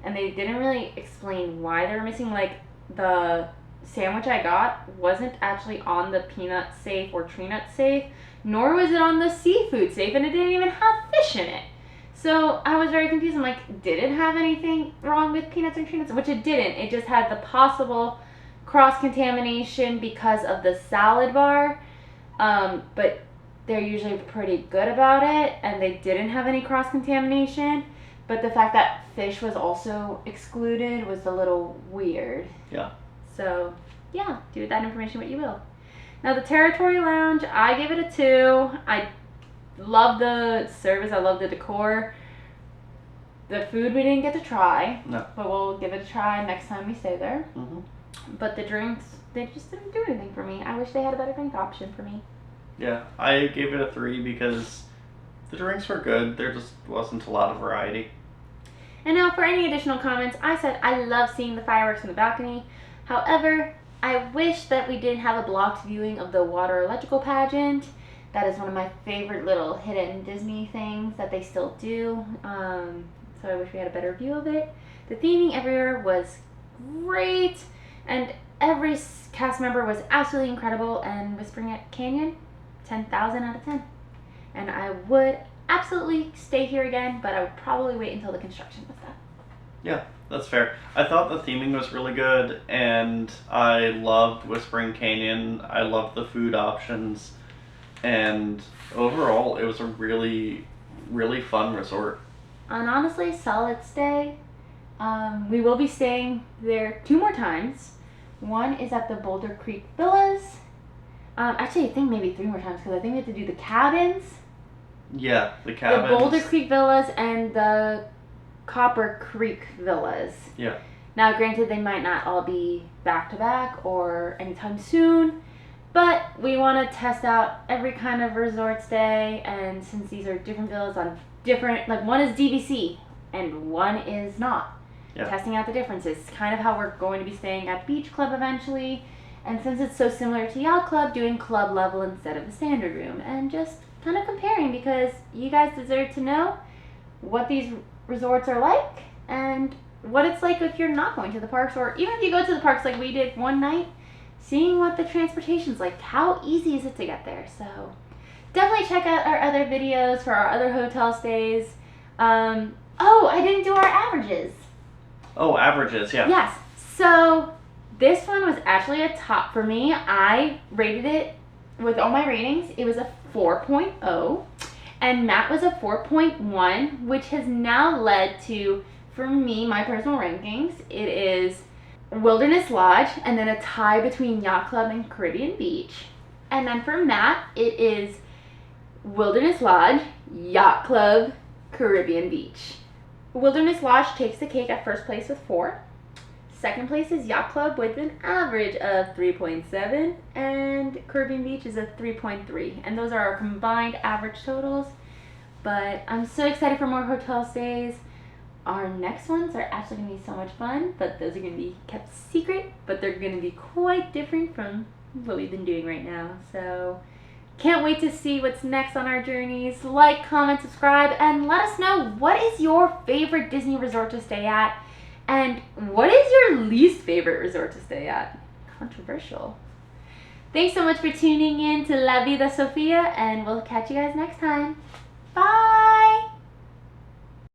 and they didn't really explain why they were missing. Like the sandwich I got wasn't actually on the peanut safe or tree nut safe, nor was it on the seafood safe, and it didn't even have fish in it. So I was very confused. I'm like, did it have anything wrong with peanuts and tree nuts? Which it didn't. It just had the possible cross-contamination because of the salad bar. But they're usually pretty good about it, and they didn't have any cross-contamination. But the fact that fish was also excluded was a little weird. Yeah. So, yeah, do with that information what you will. Now, the Territory Lounge, I gave it a 2. I love the service. I love the decor. The food we didn't get to try. No. But we'll give it a try next time we stay there. Mm-hmm. But the drinks, they just didn't do anything for me. I wish they had a better drink option for me. Yeah, I gave it a 3 because the drinks were good. There just wasn't a lot of variety. And now for any additional comments, I said I love seeing the fireworks from the balcony. However, I wish that we did have a blocked viewing of the water electrical pageant. That is one of my favorite little hidden Disney things that they still do. So I wish we had a better view of it. The theming everywhere was great, and every cast member was absolutely incredible. And Whispering Canyon, 10,000 out of 10. And I would absolutely stay here again, but I would probably wait until the construction was done. Yeah, that's fair. I thought the theming was really good, and I loved Whispering Canyon. I loved the food options, and overall, it was a really, really fun resort. And honestly, solid stay. We will be staying there 2 more times. One is at the Boulder Creek Villas. Actually, I think maybe 3 more times because I think we have to do the cabins. Yeah, the cabins. The Boulder Creek Villas and the Copper Creek Villas. Yeah. Now, granted, they might not all be back to back or anytime soon, but we want to test out every kind of resort stay. And since these are different villas on different, like one is DVC and one is not. Yeah. Testing out the differences. Kind of how we're going to be staying at Beach Club eventually. And since it's so similar to Yacht Club, doing club level instead of the standard room. And just kind of comparing because you guys deserve to know what these resorts are like and what it's like if you're not going to the parks, or even if you go to the parks like we did one night, seeing what the transportation's like. How easy is it to get there? So definitely check out our other videos for our other hotel stays. Oh, I didn't do our averages. Oh, averages, yeah. Yes. So this one was actually a top for me. I rated it with all my ratings. It was a 4.0. And Matt was a 4.1, which has now led to, for me, my personal rankings, it is Wilderness Lodge, and then a tie between Yacht Club and Caribbean Beach. And then for Matt, it is Wilderness Lodge, Yacht Club, Caribbean Beach. Wilderness Lodge takes the cake at first place with 4. Second place is Yacht Club with an average of 3.7, and Caribbean Beach is a 3.3. And those are our combined average totals. But I'm so excited for more hotel stays. Our next ones are actually going to be so much fun, but those are going to be kept secret, but they're going to be quite different from what we've been doing right now. So can't wait to see what's next on our journeys. Like, comment, subscribe, and let us know what is your favorite Disney resort to stay at, and what is your least favorite resort to stay at? Controversial. Thanks so much for tuning in to La Vida Sofia, and we'll catch you guys next time. Bye!